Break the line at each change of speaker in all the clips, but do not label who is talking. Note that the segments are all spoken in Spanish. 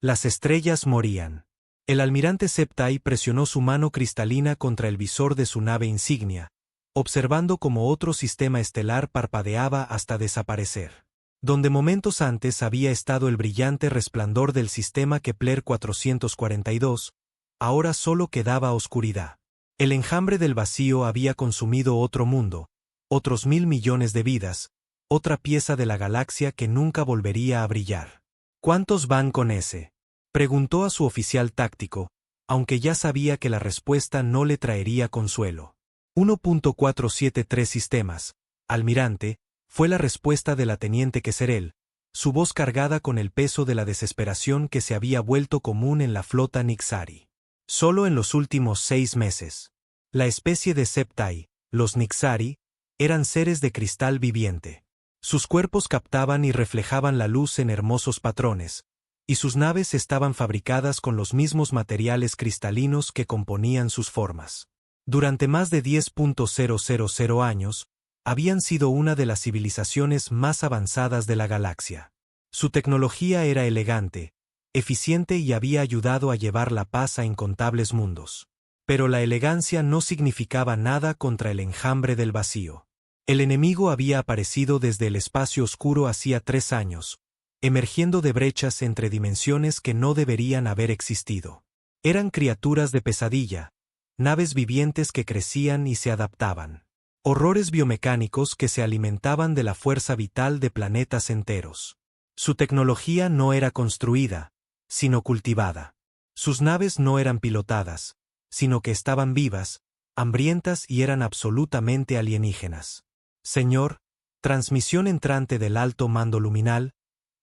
Las estrellas morían. El almirante Septai presionó su mano cristalina contra el visor de su nave insignia, observando cómo otro sistema estelar parpadeaba hasta desaparecer. Donde momentos antes había estado el brillante resplandor del sistema Kepler 442, ahora solo quedaba oscuridad. El enjambre del vacío había consumido otro mundo, otros 1.000 millones de vidas, otra pieza de la galaxia que nunca volvería a brillar. ¿Cuántos van con ese?, preguntó a su oficial táctico, aunque ya sabía que la respuesta no le traería consuelo. 1.473 sistemas, almirante, fue la respuesta de la teniente Queserel, su voz cargada con el peso de la desesperación que se había vuelto común en la flota Nixari. Solo en los últimos 6 meses. La especie de Septai, los Nixari, eran seres de cristal viviente. Sus cuerpos captaban y reflejaban la luz en hermosos patrones, y sus naves estaban fabricadas con los mismos materiales cristalinos que componían sus formas. Durante más de 10.000 años, habían sido una de las civilizaciones más avanzadas de la galaxia. Su tecnología era elegante, eficiente y había ayudado a llevar la paz a incontables mundos. Pero la elegancia no significaba nada contra el enjambre del vacío. El enemigo había aparecido desde el espacio oscuro hacía 3 años, emergiendo de brechas entre dimensiones que no deberían haber existido. Eran criaturas de pesadilla, naves vivientes que crecían y se adaptaban. Horrores biomecánicos que se alimentaban de la fuerza vital de planetas enteros. Su tecnología no era construida, sino cultivada. Sus naves no eran pilotadas, sino que estaban vivas, hambrientas y eran absolutamente alienígenas. Señor, transmisión entrante del alto mando luminal,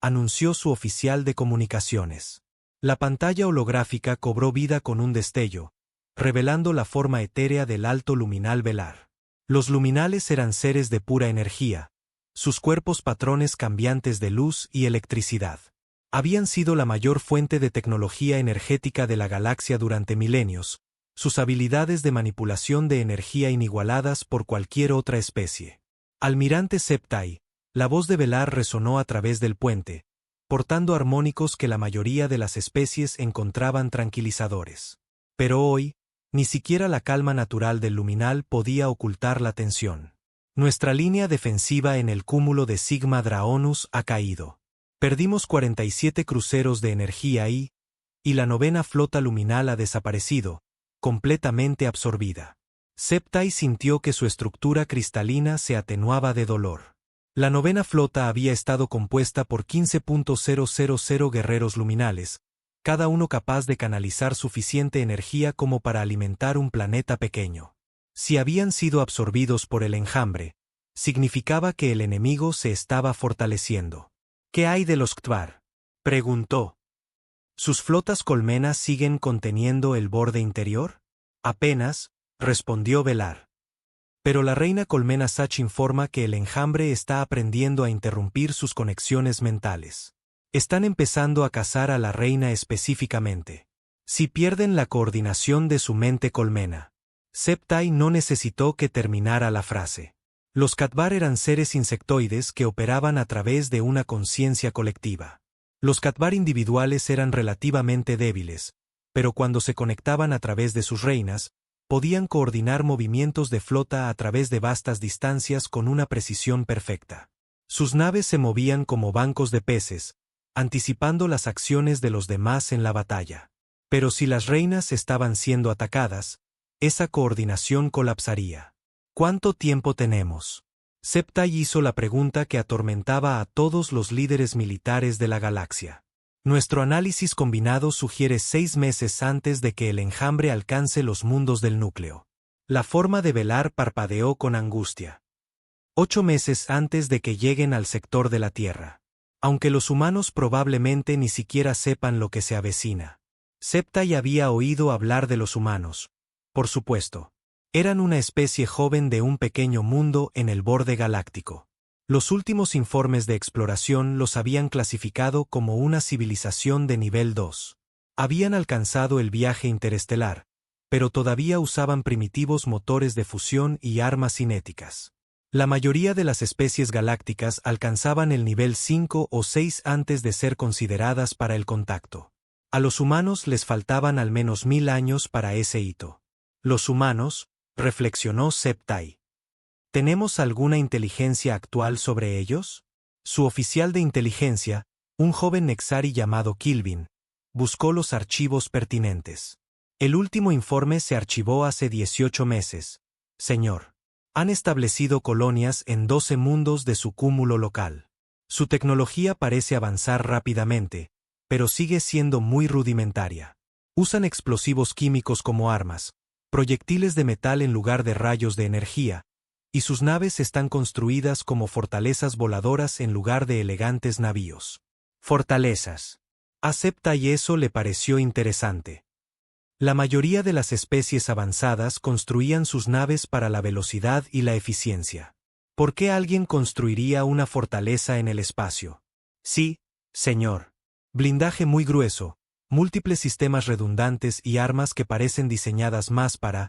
anunció su oficial de comunicaciones. La pantalla holográfica cobró vida con un destello, revelando la forma etérea del alto luminal velar. Los luminales eran seres de pura energía, sus cuerpos patrones cambiantes de luz y electricidad. Habían sido la mayor fuente de tecnología energética de la galaxia durante milenios, sus habilidades de manipulación de energía inigualadas por cualquier otra especie. Almirante Septai, la voz de Velar resonó a través del puente, portando armónicos que la mayoría de las especies encontraban tranquilizadores. Pero hoy, ni siquiera la calma natural del luminal podía ocultar la tensión. Nuestra línea defensiva en el cúmulo de Sigma Draonus ha caído. Perdimos 47 cruceros de energía y la 9ª flota luminal ha desaparecido, completamente absorbida. Septai sintió que su estructura cristalina se atenuaba de dolor. La 9ª flota había estado compuesta por 15.000 guerreros luminales, cada uno capaz de canalizar suficiente energía como para alimentar un planeta pequeño. Si habían sido absorbidos por el enjambre, significaba que el enemigo se estaba fortaleciendo. ¿Qué hay de los Ktvar?, preguntó. ¿Sus flotas colmenas siguen conteniendo el borde interior? Apenas, respondió Velar. Pero la reina colmena Sach informa que el enjambre está aprendiendo a interrumpir sus conexiones mentales. Están empezando a cazar a la reina específicamente. Si pierden la coordinación de su mente colmena. Septai no necesitó que terminara la frase. Los Katvar eran seres insectoides que operaban a través de una conciencia colectiva. Los Katvar individuales eran relativamente débiles, pero cuando se conectaban a través de sus reinas, podían coordinar movimientos de flota a través de vastas distancias con una precisión perfecta. Sus naves se movían como bancos de peces, anticipando las acciones de los demás en la batalla. Pero si las reinas estaban siendo atacadas, esa coordinación colapsaría. ¿Cuánto tiempo tenemos? Septai hizo la pregunta que atormentaba a todos los líderes militares de la galaxia. Nuestro análisis combinado sugiere 6 meses antes de que el enjambre alcance los mundos del núcleo. La forma de Velar parpadeó con angustia. 8 meses antes de que lleguen al sector de la Tierra. Aunque los humanos probablemente ni siquiera sepan lo que se avecina. Septai había oído hablar de los humanos. Por supuesto. Eran una especie joven de un pequeño mundo en el borde galáctico. Los últimos informes de exploración los habían clasificado como una civilización de nivel 2. Habían alcanzado el viaje interestelar, pero todavía usaban primitivos motores de fusión y armas cinéticas. La mayoría de las especies galácticas alcanzaban el nivel 5 o 6 antes de ser consideradas para el contacto. A los humanos les faltaban al menos 1000 años para ese hito. Los humanos, reflexionó Septai. ¿Tenemos alguna inteligencia actual sobre ellos? Su oficial de inteligencia, un joven Nexari llamado Kilvin, buscó los archivos pertinentes. El último informe se archivó hace 18 meses. Señor. Han establecido colonias en 12 mundos de su cúmulo local. Su tecnología parece avanzar rápidamente, pero sigue siendo muy rudimentaria. Usan explosivos químicos como armas, proyectiles de metal en lugar de rayos de energía, y sus naves están construidas como fortalezas voladoras en lugar de elegantes navíos. Fortalezas. Acepta y eso le pareció interesante. La mayoría de las especies avanzadas construían sus naves para la velocidad y la eficiencia. ¿Por qué alguien construiría una fortaleza en el espacio? Sí, señor. Blindaje muy grueso, múltiples sistemas redundantes y armas que parecen diseñadas más para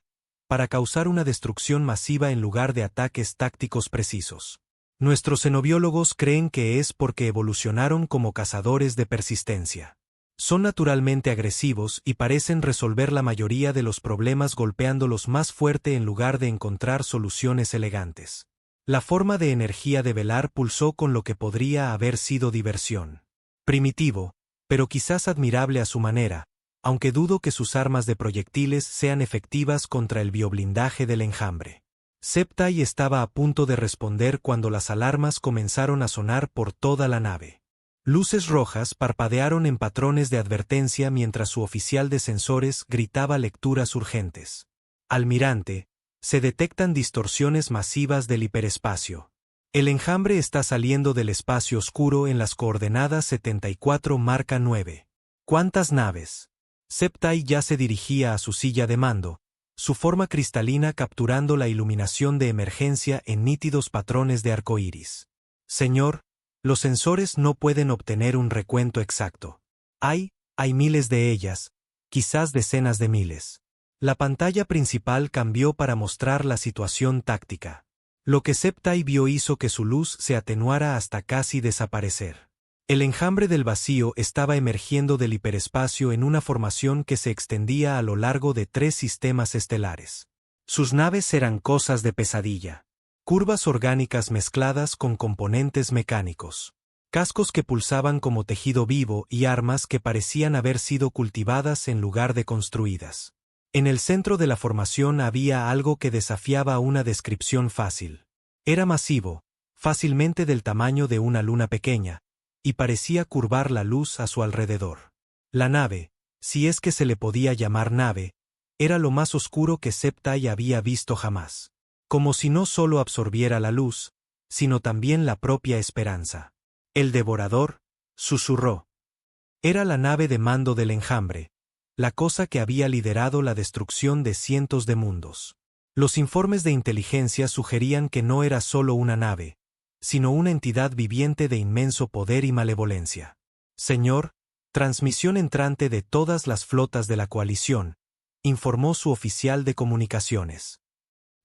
causar una destrucción masiva en lugar de ataques tácticos precisos. Nuestros xenobiólogos creen que es porque evolucionaron como cazadores de persistencia. Son naturalmente agresivos y parecen resolver la mayoría de los problemas golpeándolos más fuerte en lugar de encontrar soluciones elegantes. La forma de energía de Velar pulsó con lo que podría haber sido diversión. Primitivo, pero quizás admirable a su manera, aunque dudo que sus armas de proyectiles sean efectivas contra el bioblindaje del enjambre. Septai estaba a punto de responder cuando las alarmas comenzaron a sonar por toda la nave. Luces rojas parpadearon en patrones de advertencia mientras su oficial de sensores gritaba lecturas urgentes. Almirante, se detectan distorsiones masivas del hiperespacio. El enjambre está saliendo del espacio oscuro en las coordenadas 74 marca 9. ¿Cuántas naves? Septai ya se dirigía a su silla de mando, su forma cristalina capturando la iluminación de emergencia en nítidos patrones de arcoíris. Señor, los sensores no pueden obtener un recuento exacto. Hay miles de ellas, quizás decenas de miles. La pantalla principal cambió para mostrar la situación táctica. Lo que Septai vio hizo que su luz se atenuara hasta casi desaparecer. El enjambre del vacío estaba emergiendo del hiperespacio en una formación que se extendía a lo largo de 3 sistemas estelares. Sus naves eran cosas de pesadilla. Curvas orgánicas mezcladas con componentes mecánicos. Cascos que pulsaban como tejido vivo y armas que parecían haber sido cultivadas en lugar de construidas. En el centro de la formación había algo que desafiaba una descripción fácil. Era masivo, fácilmente del tamaño de una luna pequeña, y parecía curvar la luz a su alrededor. La nave, si es que se le podía llamar nave, era lo más oscuro que Septai había visto jamás. Como si no solo absorbiera la luz, sino también la propia esperanza. El devorador, susurró. Era la nave de mando del enjambre, la cosa que había liderado la destrucción de cientos de mundos. Los informes de inteligencia sugerían que no era solo una nave, sino una entidad viviente de inmenso poder y malevolencia. Señor, transmisión entrante de todas las flotas de la coalición, informó su oficial de comunicaciones.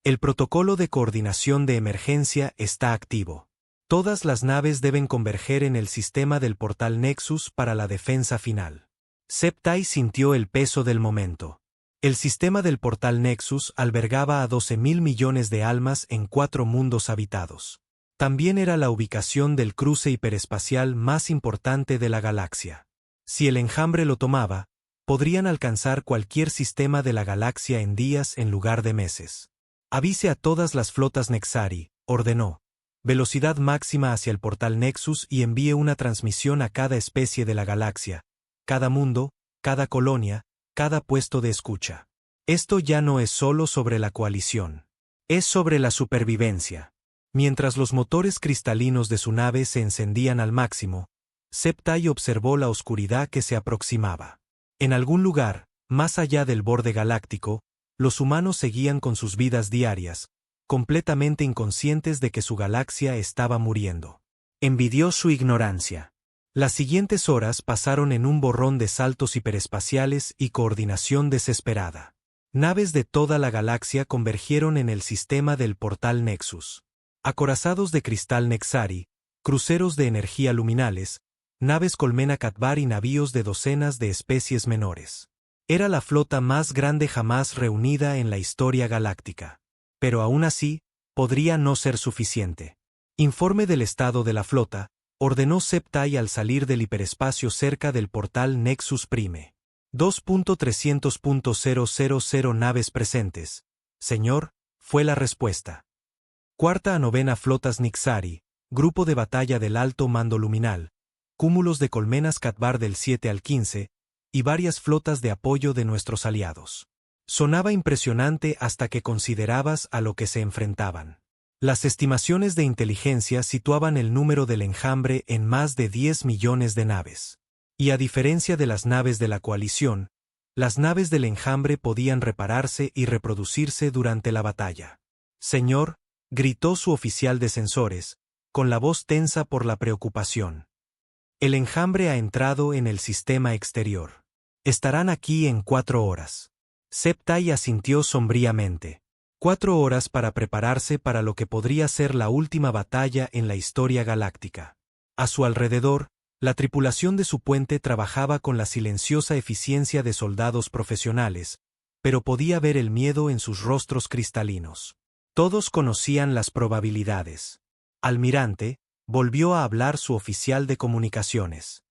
El protocolo de coordinación de emergencia está activo. Todas las naves deben converger en el sistema del portal Nexus para la defensa final. Septai sintió el peso del momento. El sistema del portal Nexus albergaba a 12.000 millones de almas en 4 mundos habitados. También era la ubicación del cruce hiperespacial más importante de la galaxia. Si el enjambre lo tomaba, podrían alcanzar cualquier sistema de la galaxia en días en lugar de meses. Avise a todas las flotas Nexari, ordenó. Velocidad máxima hacia el portal Nexus y envíe una transmisión a cada especie de la galaxia, cada mundo, cada colonia, cada puesto de escucha. Esto ya no es solo sobre la coalición. Es sobre la supervivencia. Mientras los motores cristalinos de su nave se encendían al máximo, Septai observó la oscuridad que se aproximaba. En algún lugar, más allá del borde galáctico, los humanos seguían con sus vidas diarias, completamente inconscientes de que su galaxia estaba muriendo. Envidió su ignorancia. Las siguientes horas pasaron en un borrón de saltos hiperespaciales y coordinación desesperada. Naves de toda la galaxia convergieron en el sistema del portal Nexus. Acorazados de cristal Nexari, cruceros de energía luminales, naves colmena Katbar y navíos de docenas de especies menores. Era la flota más grande jamás reunida en la historia galáctica. Pero aún así, podría no ser suficiente. Informe del estado de la flota, ordenó Septai al salir del hiperespacio cerca del portal Nexus Prime. 2.300.000 naves presentes. Señor, fue la respuesta. Cuarta a novena flotas Nixari, grupo de batalla del alto mando luminal, cúmulos de colmenas Katbar del 7 al 15, y varias flotas de apoyo de nuestros aliados. Sonaba impresionante hasta que considerabas a lo que se enfrentaban. Las estimaciones de inteligencia situaban el número del enjambre en más de 10 millones de naves. Y a diferencia de las naves de la coalición, las naves del enjambre podían repararse y reproducirse durante la batalla. Señor, gritó su oficial de sensores, con la voz tensa por la preocupación. El enjambre ha entrado en el sistema exterior. Estarán aquí en 4 horas. Septai asintió sombríamente. 4 horas para prepararse para lo que podría ser la última batalla en la historia galáctica. A su alrededor, la tripulación de su puente trabajaba con la silenciosa eficiencia de soldados profesionales, pero podía ver el miedo en sus rostros cristalinos. Todos conocían las probabilidades. Almirante, volvió a hablar su oficial de comunicaciones.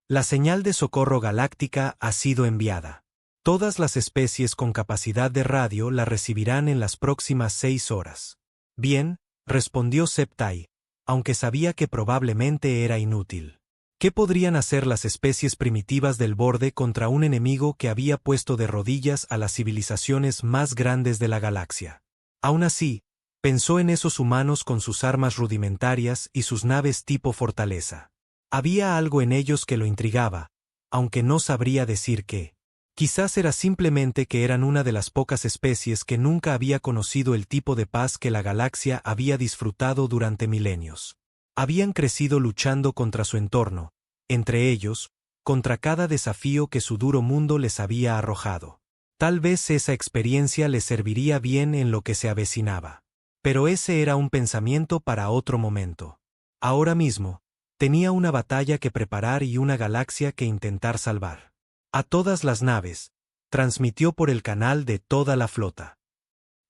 La señal de socorro galáctica ha sido enviada. Todas las especies con capacidad de radio la recibirán en las próximas 6 horas. Bien, respondió Septai, aunque sabía que probablemente era inútil. ¿Qué podrían hacer las especies primitivas del borde contra un enemigo que había puesto de rodillas a las civilizaciones más grandes de la galaxia? Aún así, pensó en esos humanos con sus armas rudimentarias y sus naves tipo fortaleza. Había algo en ellos que lo intrigaba, aunque no sabría decir qué. Quizás era simplemente que eran una de las pocas especies que nunca había conocido el tipo de paz que la galaxia había disfrutado durante milenios. Habían crecido luchando contra su entorno, entre ellos, contra cada desafío que su duro mundo les había arrojado. Tal vez esa experiencia les serviría bien en lo que se avecinaba. Pero ese era un pensamiento para otro momento. Ahora mismo, tenía una batalla que preparar y una galaxia que intentar salvar. A todas las naves, transmitió por el canal de toda la flota.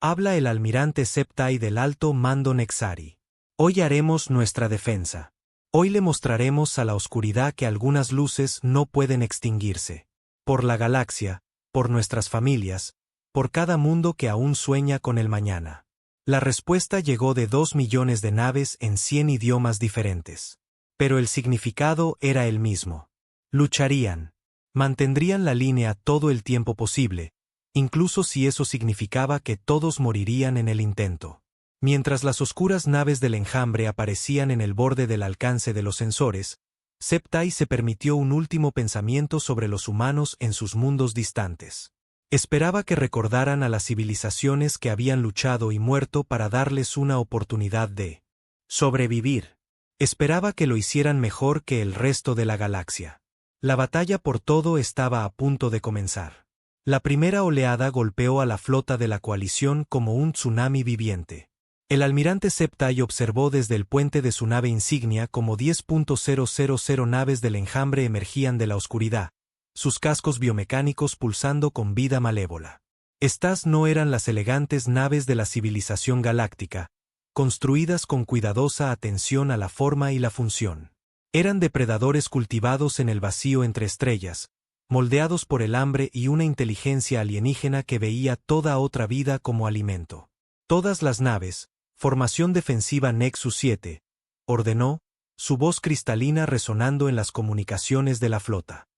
Habla el almirante Septai del alto mando Nexari. Hoy haremos nuestra defensa. Hoy le mostraremos a la oscuridad que algunas luces no pueden extinguirse. Por la galaxia, por nuestras familias, por cada mundo que aún sueña con el mañana. La respuesta llegó de 2 millones de naves en 100 idiomas diferentes. Pero el significado era el mismo. Lucharían. Mantendrían la línea todo el tiempo posible, incluso si eso significaba que todos morirían en el intento. Mientras las oscuras naves del enjambre aparecían en el borde del alcance de los sensores, Septai se permitió un último pensamiento sobre los humanos en sus mundos distantes. Esperaba que recordaran a las civilizaciones que habían luchado y muerto para darles una oportunidad de sobrevivir. Esperaba que lo hicieran mejor que el resto de la galaxia. La batalla por todo estaba a punto de comenzar. La primera oleada golpeó a la flota de la coalición como un tsunami viviente. El almirante Septai observó desde el puente de su nave insignia como 10.000 naves del enjambre emergían de la oscuridad, sus cascos biomecánicos pulsando con vida malévola. Estas no eran las elegantes naves de la civilización galáctica, construidas con cuidadosa atención a la forma y la función. Eran depredadores cultivados en el vacío entre estrellas, moldeados por el hambre y una inteligencia alienígena que veía toda otra vida como alimento. Todas las naves, formación defensiva Nexus 7, ordenó, su voz cristalina resonando en las comunicaciones de la flota.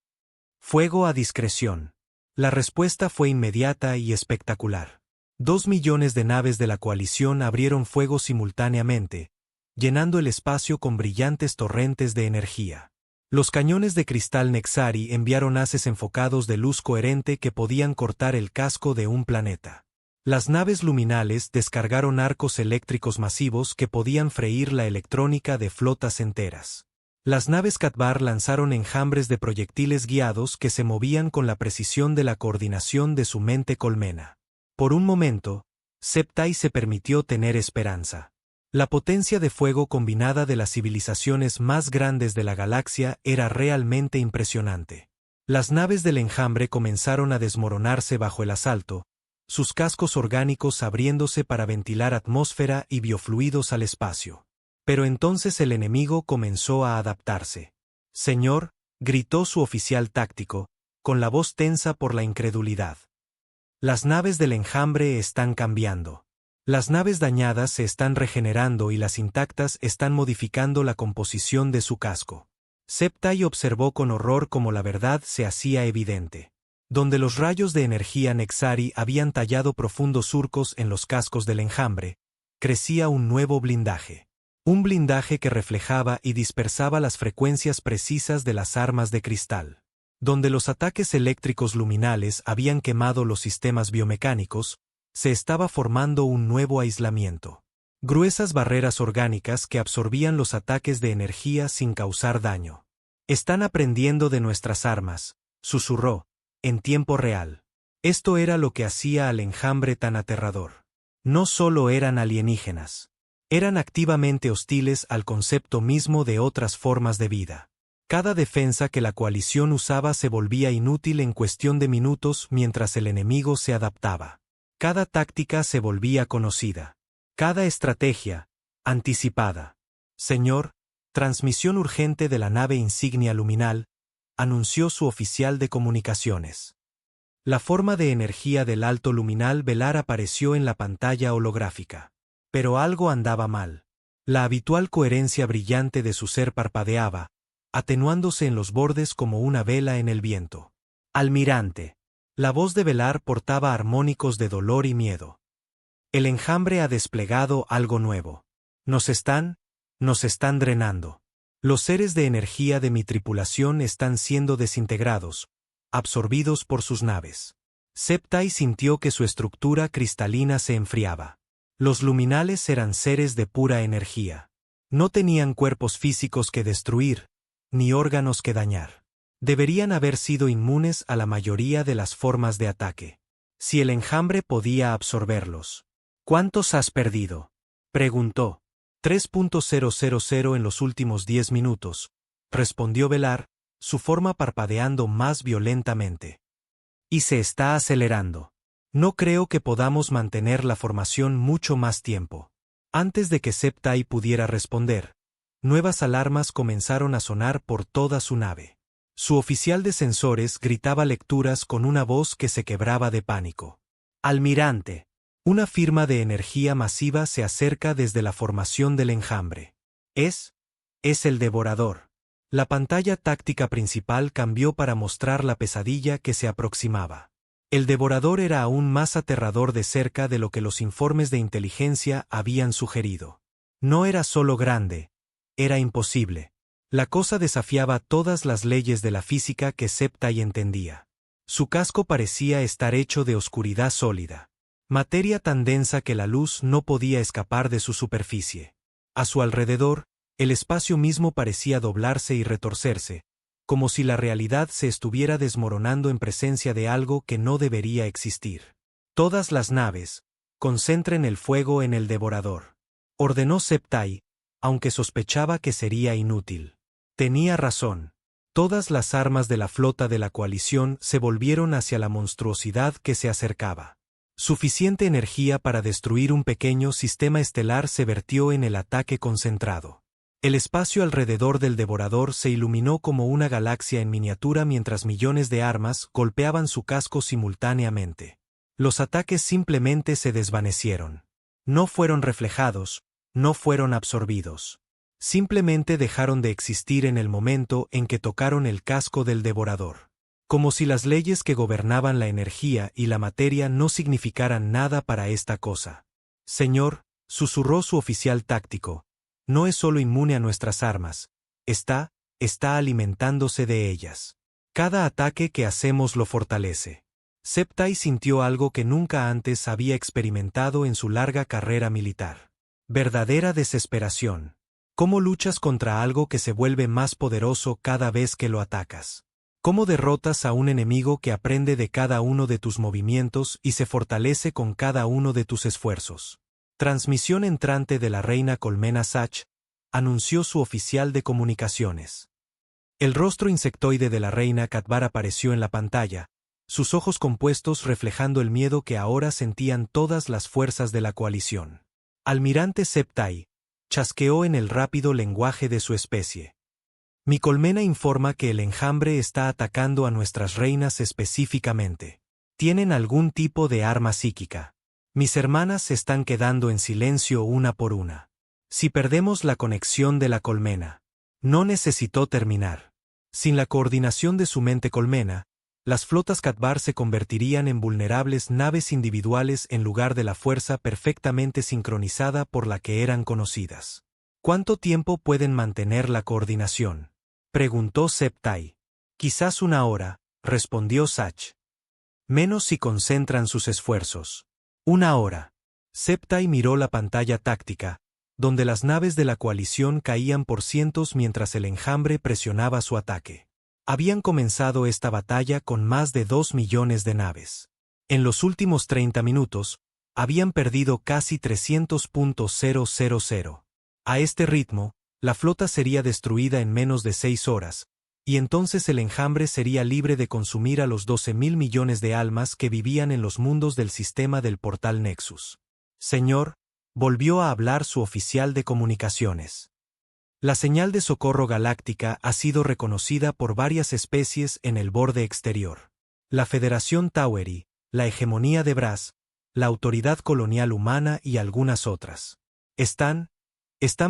Fuego a discreción. La respuesta fue inmediata y espectacular. 2 millones de naves de la coalición abrieron fuego simultáneamente, llenando el espacio con brillantes torrentes de energía. Los cañones de cristal Nexari enviaron haces enfocados de luz coherente que podían cortar el casco de un planeta. Las naves luminales descargaron arcos eléctricos masivos que podían freír la electrónica de flotas enteras. Las naves Katbar lanzaron enjambres de proyectiles guiados que se movían con la precisión de la coordinación de su mente colmena. Por un momento, Septai se permitió tener esperanza. La potencia de fuego combinada de las civilizaciones más grandes de la galaxia era realmente impresionante. Las naves del enjambre comenzaron a desmoronarse bajo el asalto, sus cascos orgánicos abriéndose para ventilar atmósfera y biofluidos al espacio. Pero entonces el enemigo comenzó a adaptarse. «Señor», gritó su oficial táctico, con la voz tensa por la incredulidad. «Las naves del enjambre están cambiando. Las naves dañadas se están regenerando y las intactas están modificando la composición de su casco». Septai observó con horror cómo la verdad se hacía evidente. Donde los rayos de energía Nexari habían tallado profundos surcos en los cascos del enjambre, crecía un nuevo blindaje. Un blindaje que reflejaba y dispersaba las frecuencias precisas de las armas de cristal. Donde los ataques eléctricos luminales habían quemado los sistemas biomecánicos, se estaba formando un nuevo aislamiento. Gruesas barreras orgánicas que absorbían los ataques de energía sin causar daño. «Están aprendiendo de nuestras armas», susurró, en tiempo real. Esto era lo que hacía al enjambre tan aterrador. No solo eran alienígenas. Eran activamente hostiles al concepto mismo de otras formas de vida. Cada defensa que la coalición usaba se volvía inútil en cuestión de minutos mientras el enemigo se adaptaba. Cada táctica se volvía conocida. Cada estrategia, anticipada. «Señor, transmisión urgente de la nave insignia luminal», anunció su oficial de comunicaciones. La forma de energía del alto luminal velar apareció en la pantalla holográfica. Pero algo andaba mal. La habitual coherencia brillante de su ser parpadeaba, atenuándose en los bordes como una vela en el viento. «Almirante». La voz de Velar portaba armónicos de dolor y miedo. «El enjambre ha desplegado algo nuevo. Nos están drenando. Los seres de energía de mi tripulación están siendo desintegrados, absorbidos por sus naves». Septai sintió que su estructura cristalina se enfriaba. Los luminales eran seres de pura energía. No tenían cuerpos físicos que destruir, ni órganos que dañar. Deberían haber sido inmunes a la mayoría de las formas de ataque. Si el enjambre podía absorberlos. «¿Cuántos has perdido?», preguntó. 3.000 en los últimos 10 minutos, respondió Velar, su forma parpadeando más violentamente. «Y se está acelerando. No creo que podamos mantener la formación mucho más tiempo». Antes de que Septai pudiera responder, nuevas alarmas comenzaron a sonar por toda su nave. Su oficial de sensores gritaba lecturas con una voz que se quebraba de pánico. «Almirante, una firma de energía masiva se acerca desde la formación del enjambre. Es el devorador». La pantalla táctica principal cambió para mostrar la pesadilla que se aproximaba. El devorador era aún más aterrador de cerca de lo que los informes de inteligencia habían sugerido. No era solo grande, era imposible. La cosa desafiaba todas las leyes de la física que Septai entendía. Su casco parecía estar hecho de oscuridad sólida. Materia tan densa que la luz no podía escapar de su superficie. A su alrededor, el espacio mismo parecía doblarse y retorcerse, como si la realidad se estuviera desmoronando en presencia de algo que no debería existir. «Todas las naves, concentren el fuego en el devorador», ordenó Septai, aunque sospechaba que sería inútil. Tenía razón. Todas las armas de la flota de la coalición se volvieron hacia la monstruosidad que se acercaba. Suficiente energía para destruir un pequeño sistema estelar se vertió en el ataque concentrado. El espacio alrededor del devorador se iluminó como una galaxia en miniatura mientras millones de armas golpeaban su casco simultáneamente. Los ataques simplemente se desvanecieron. No fueron reflejados, no fueron absorbidos. Simplemente dejaron de existir en el momento en que tocaron el casco del devorador. Como si las leyes que gobernaban la energía y la materia no significaran nada para esta cosa. «Señor», susurró su oficial táctico, «no es solo inmune a nuestras armas, está alimentándose de ellas. Cada ataque que hacemos lo fortalece». Septai sintió algo que nunca antes había experimentado en su larga carrera militar. Verdadera desesperación. ¿Cómo luchas contra algo que se vuelve más poderoso cada vez que lo atacas? ¿Cómo derrotas a un enemigo que aprende de cada uno de tus movimientos y se fortalece con cada uno de tus esfuerzos? Transmisión entrante de la reina Colmena Sach, anunció su oficial de comunicaciones. El rostro insectoide de la reina Katbar apareció en la pantalla, sus ojos compuestos reflejando el miedo que ahora sentían todas las fuerzas de la coalición. Almirante Septai chasqueó en el rápido lenguaje de su especie. Mi colmena informa que el enjambre está atacando a nuestras reinas específicamente. Tienen algún tipo de arma psíquica. Mis hermanas se están quedando en silencio una por una. Si perdemos la conexión de la colmena. No necesitó terminar. Sin la coordinación de su mente colmena, las flotas Katbar se convertirían en vulnerables naves individuales en lugar de la fuerza perfectamente sincronizada por la que eran conocidas. ¿Cuánto tiempo pueden mantener la coordinación?, preguntó Septai. Quizás una hora, respondió Sach. Menos si concentran sus esfuerzos. Una hora. Septai miró la pantalla táctica, donde las naves de la coalición caían por cientos mientras el enjambre presionaba su ataque. Habían comenzado esta batalla con más de 2 millones de naves. En los últimos 30 minutos, habían perdido casi 300.000. A este ritmo, la flota sería destruida en menos de 6 horas, y entonces el enjambre sería libre de consumir a los 12.000 millones de almas que vivían en los mundos del sistema del portal Nexus. Señor, volvió a hablar su oficial de comunicaciones. La señal de socorro galáctica ha sido reconocida por varias especies en el borde exterior. La Federación Taueri, la hegemonía de Brass, la autoridad colonial humana y algunas otras. Están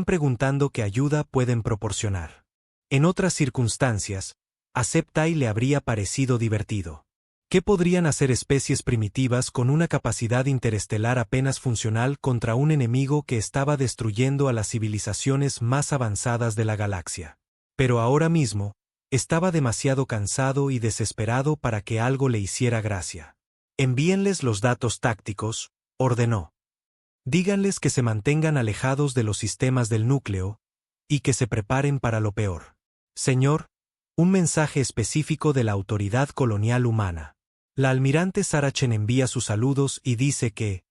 preguntando qué ayuda pueden proporcionar. En otras circunstancias, a Septai le habría parecido divertido. ¿Qué podrían hacer especies primitivas con una capacidad interestelar apenas funcional contra un enemigo que estaba destruyendo a las civilizaciones más avanzadas de la galaxia? Pero ahora mismo, estaba demasiado cansado y desesperado para que algo le hiciera gracia. Envíenles los datos tácticos, ordenó. Díganles que se mantengan alejados de los sistemas del núcleo, y que se preparen para lo peor. Señor, un mensaje específico de la autoridad colonial humana. La almirante Sarachen envía sus saludos y dice que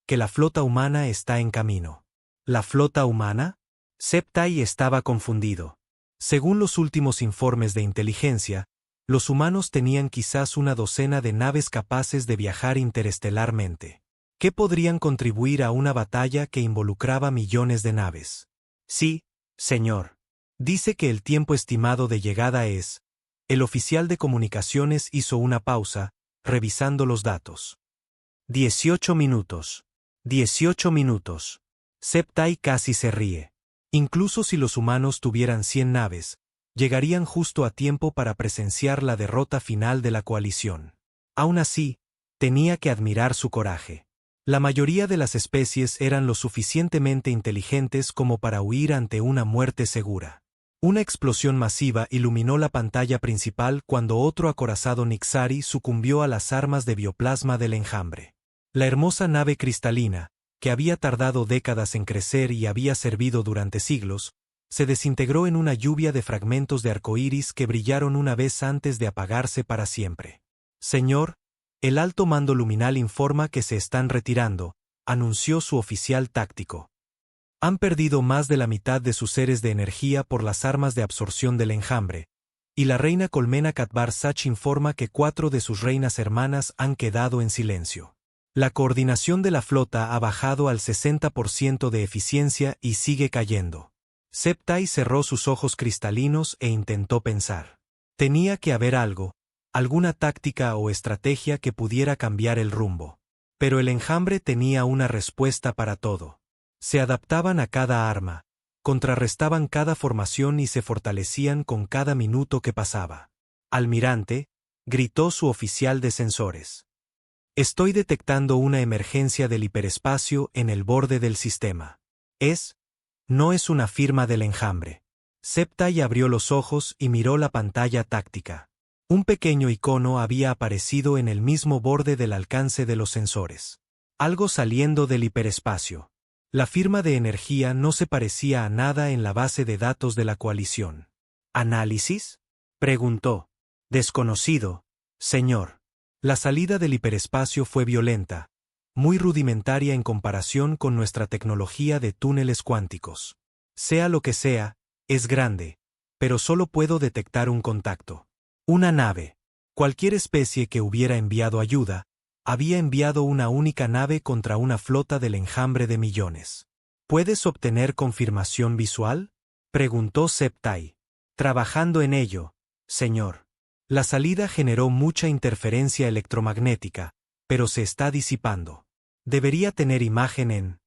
la flota humana está en camino. ¿La flota humana? Septai estaba confundido. Según los últimos informes de inteligencia, los humanos tenían quizás una docena de naves capaces de viajar interestelarmente. ¿Qué podrían contribuir a una batalla que involucraba millones de naves? Sí, señor. Dice que el tiempo estimado de llegada es... El oficial de comunicaciones hizo una pausa, revisando los datos. 18 minutos. 18 minutos. Septai casi se ríe. Incluso si los humanos tuvieran 100 naves, llegarían justo a tiempo para presenciar la derrota final de la coalición. Aún así, tenía que admirar su coraje. La mayoría de las especies eran lo suficientemente inteligentes como para huir ante una muerte segura. Una explosión masiva iluminó la pantalla principal cuando otro acorazado Nixari sucumbió a las armas de bioplasma del enjambre. La hermosa nave cristalina, que había tardado décadas en crecer y había servido durante siglos, se desintegró en una lluvia de fragmentos de arcoíris que brillaron una vez antes de apagarse para siempre. Señor, el alto mando luminal informa que se están retirando, anunció su oficial táctico. Han perdido más de la mitad de sus seres de energía por las armas de absorción del enjambre, y la reina Colmena Katbar Sach informa que 4 de sus reinas hermanas han quedado en silencio. La coordinación de la flota ha bajado al 60% de eficiencia y sigue cayendo. Septai cerró sus ojos cristalinos e intentó pensar. Tenía que haber algo, alguna táctica o estrategia que pudiera cambiar el rumbo. Pero el enjambre tenía una respuesta para todo. Se adaptaban a cada arma, contrarrestaban cada formación y se fortalecían con cada minuto que pasaba. Almirante, gritó su oficial de sensores. Estoy detectando una emergencia del hiperespacio en el borde del sistema. No es una firma del enjambre. Septai abrió los ojos y miró la pantalla táctica. Un pequeño icono había aparecido en el mismo borde del alcance de los sensores. Algo saliendo del hiperespacio. La firma de energía no se parecía a nada en la base de datos de la coalición. ¿Análisis?, preguntó. Desconocido, señor. La salida del hiperespacio fue violenta, muy rudimentaria en comparación con nuestra tecnología de túneles cuánticos. Sea lo que sea, es grande, pero solo puedo detectar un contacto. Una nave. Cualquier especie que hubiera enviado ayuda, había enviado una única nave contra una flota del enjambre de millones. ¿Puedes obtener confirmación visual?, preguntó Septai. Trabajando en ello, señor. La salida generó mucha interferencia electromagnética, pero se está disipando. Debería tener imagen en...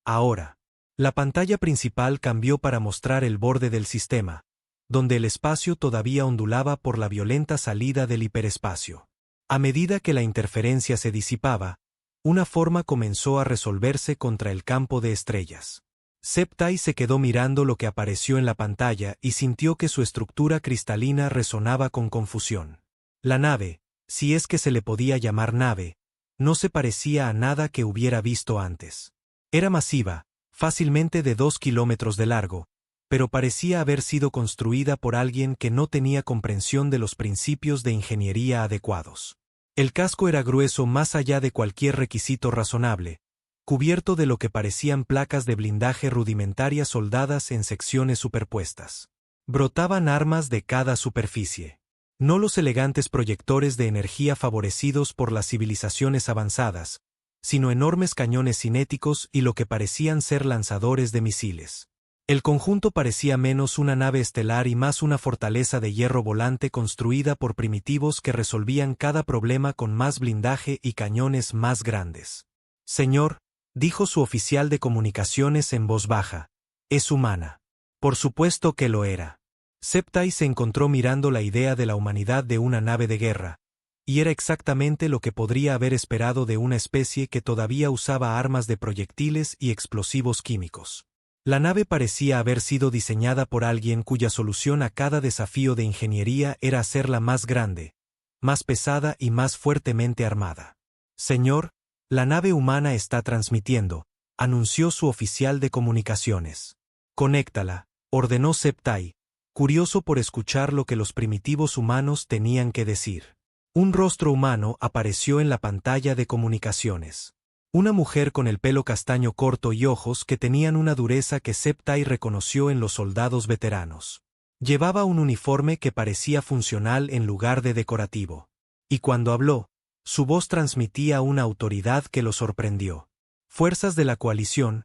Ahora. La pantalla principal cambió para mostrar el borde del sistema, donde el espacio todavía ondulaba por la violenta salida del hiperespacio. A medida que la interferencia se disipaba, una forma comenzó a resolverse contra el campo de estrellas. Septai se quedó mirando lo que apareció en la pantalla y sintió que su estructura cristalina resonaba con confusión. La nave, si es que se le podía llamar nave, no se parecía a nada que hubiera visto antes. Era masiva, fácilmente de 2 kilómetros de largo, pero parecía haber sido construida por alguien que no tenía comprensión de los principios de ingeniería adecuados. El casco era grueso más allá de cualquier requisito razonable, cubierto de lo que parecían placas de blindaje rudimentarias soldadas en secciones superpuestas. Brotaban armas de cada superficie. No los elegantes proyectores de energía favorecidos por las civilizaciones avanzadas, sino enormes cañones cinéticos y lo que parecían ser lanzadores de misiles. El conjunto parecía menos una nave estelar y más una fortaleza de hierro volante construida por primitivos que resolvían cada problema con más blindaje y cañones más grandes. Señor, dijo su oficial de comunicaciones en voz baja, es humana. Por supuesto que lo era. Septai se encontró mirando la idea de la humanidad de una nave de guerra, y era exactamente lo que podría haber esperado de una especie que todavía usaba armas de proyectiles y explosivos químicos. La nave parecía haber sido diseñada por alguien cuya solución a cada desafío de ingeniería era hacerla más grande, más pesada y más fuertemente armada. Señor, la nave humana está transmitiendo, anunció su oficial de comunicaciones. Conéctala, ordenó Septai, curioso por escuchar lo que los primitivos humanos tenían que decir. Un rostro humano apareció en la pantalla de comunicaciones. Una mujer con el pelo castaño corto y ojos que tenían una dureza que Septai reconoció en los soldados veteranos. Llevaba un uniforme que parecía funcional en lugar de decorativo. Y cuando habló, su voz transmitía una autoridad que lo sorprendió. Fuerzas de la coalición,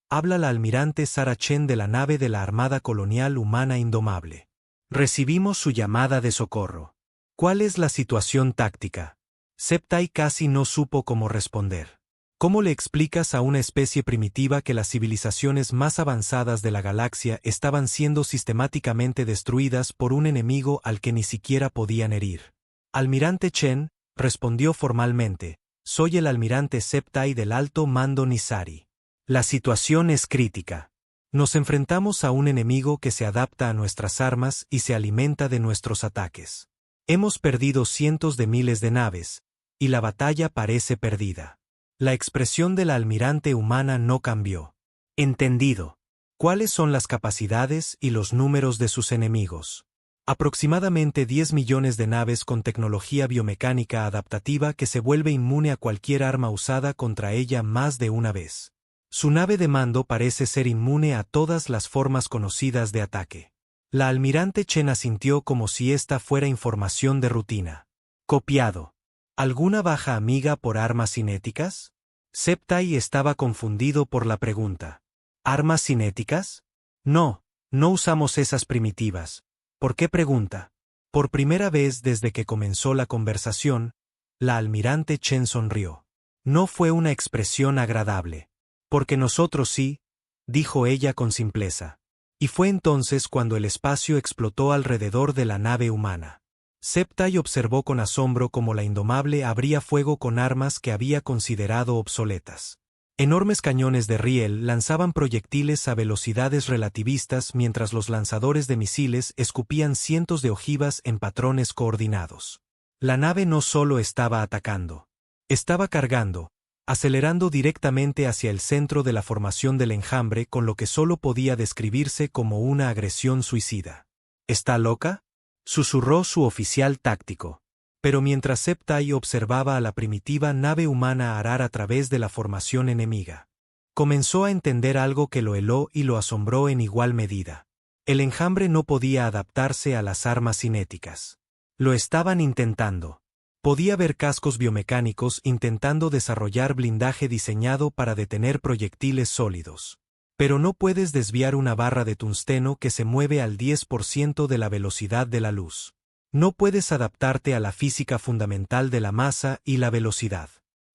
habla la almirante Sarah Chen de la nave de la Armada Colonial Humana Indomable. Recibimos su llamada de socorro. ¿Cuál es la situación táctica? Septai casi no supo cómo responder. ¿Cómo le explicas a una especie primitiva que las civilizaciones más avanzadas de la galaxia estaban siendo sistemáticamente destruidas por un enemigo al que ni siquiera podían herir? Almirante Chen, respondió formalmente, soy el almirante Septai del Alto Mando Nizari. La situación es crítica. Nos enfrentamos a un enemigo que se adapta a nuestras armas y se alimenta de nuestros ataques. Hemos perdido cientos de miles de naves, y la batalla parece perdida. La expresión de la almirante humana no cambió. Entendido. ¿Cuáles son las capacidades y los números de sus enemigos? Aproximadamente 10 millones de naves con tecnología biomecánica adaptativa que se vuelve inmune a cualquier arma usada contra ella más de una vez. Su nave de mando parece ser inmune a todas las formas conocidas de ataque. La almirante Chen asintió como si esta fuera información de rutina. Copiado. ¿Alguna baja amiga por armas cinéticas? Septai estaba confundido por la pregunta. ¿Armas cinéticas? No, no usamos esas primitivas. ¿Por qué pregunta? Por primera vez desde que comenzó la conversación, la almirante Chen sonrió. No fue una expresión agradable. Porque nosotros sí, dijo ella con simpleza. Y fue entonces cuando el espacio explotó alrededor de la nave humana. Septai observó con asombro cómo la Indomable abría fuego con armas que había considerado obsoletas. Enormes cañones de riel lanzaban proyectiles a velocidades relativistas mientras los lanzadores de misiles escupían cientos de ojivas en patrones coordinados. La nave no solo estaba atacando. Estaba cargando, acelerando directamente hacia el centro de la formación del enjambre con lo que solo podía describirse como una agresión suicida. ¿Está loca?, susurró su oficial táctico. Pero mientras Septai observaba a la primitiva nave humana arar a través de la formación enemiga, comenzó a entender algo que lo heló y lo asombró en igual medida. El enjambre no podía adaptarse a las armas cinéticas. Lo estaban intentando. Podía ver cascos biomecánicos intentando desarrollar blindaje diseñado para detener proyectiles sólidos. Pero no puedes desviar una barra de tungsteno que se mueve al 10% de la velocidad de la luz. No puedes adaptarte a la física fundamental de la masa y la velocidad.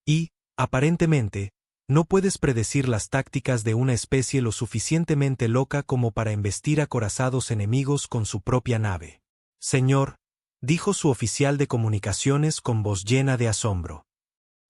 Y, aparentemente, no puedes predecir las tácticas de una especie lo suficientemente loca como para embestir acorazados enemigos con su propia nave. Señor, dijo su oficial de comunicaciones con voz llena de asombro.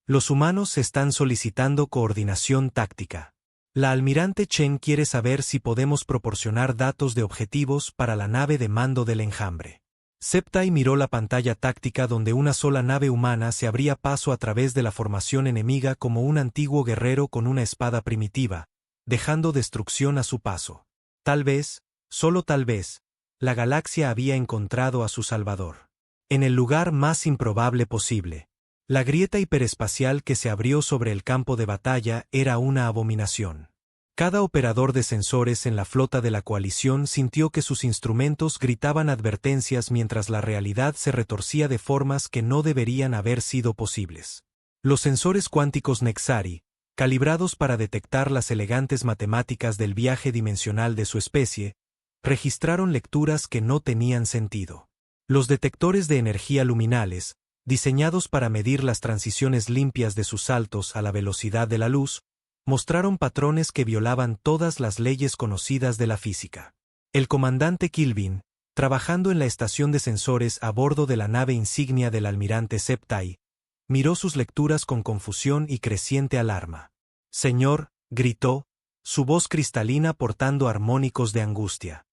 Los humanos están solicitando coordinación táctica. La almirante Chen quiere saber si podemos proporcionar datos de objetivos para la nave de mando del enjambre. Septai miró la pantalla táctica donde una sola nave humana se abría paso a través de la formación enemiga como un antiguo guerrero con una espada primitiva, dejando destrucción a su paso. Tal vez, solo tal vez, la galaxia había encontrado a su salvador. En el lugar más improbable posible. La grieta hiperespacial que se abrió sobre el campo de batalla era una abominación. Cada operador de sensores en la flota de la coalición sintió que sus instrumentos gritaban advertencias mientras la realidad se retorcía de formas que no deberían haber sido posibles. Los sensores cuánticos Nexari, calibrados para detectar las elegantes matemáticas del viaje dimensional de su especie, registraron lecturas que no tenían sentido. Los detectores de energía luminales, diseñados para medir las transiciones limpias de sus saltos a la velocidad de la luz, mostraron patrones que violaban todas las leyes conocidas de la física. El comandante Kilvin, trabajando en la estación de sensores a bordo de la nave insignia del almirante Septai, miró sus lecturas con confusión y creciente alarma. «Señor», gritó, su voz cristalina portando armónicos de angustia.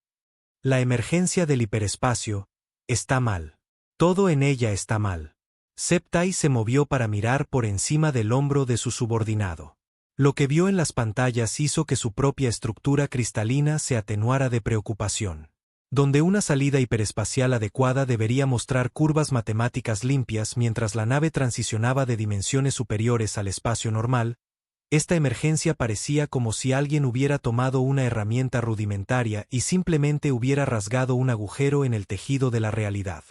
«La emergencia del hiperespacio está mal. Todo en ella está mal». Septai se movió para mirar por encima del hombro de su subordinado. Lo que vio en las pantallas hizo que su propia estructura cristalina se atenuara de preocupación. Donde una salida hiperespacial adecuada debería mostrar curvas matemáticas limpias mientras la nave transicionaba de dimensiones superiores al espacio normal, esta emergencia parecía como si alguien hubiera tomado una herramienta rudimentaria y simplemente hubiera rasgado un agujero en el tejido de la realidad.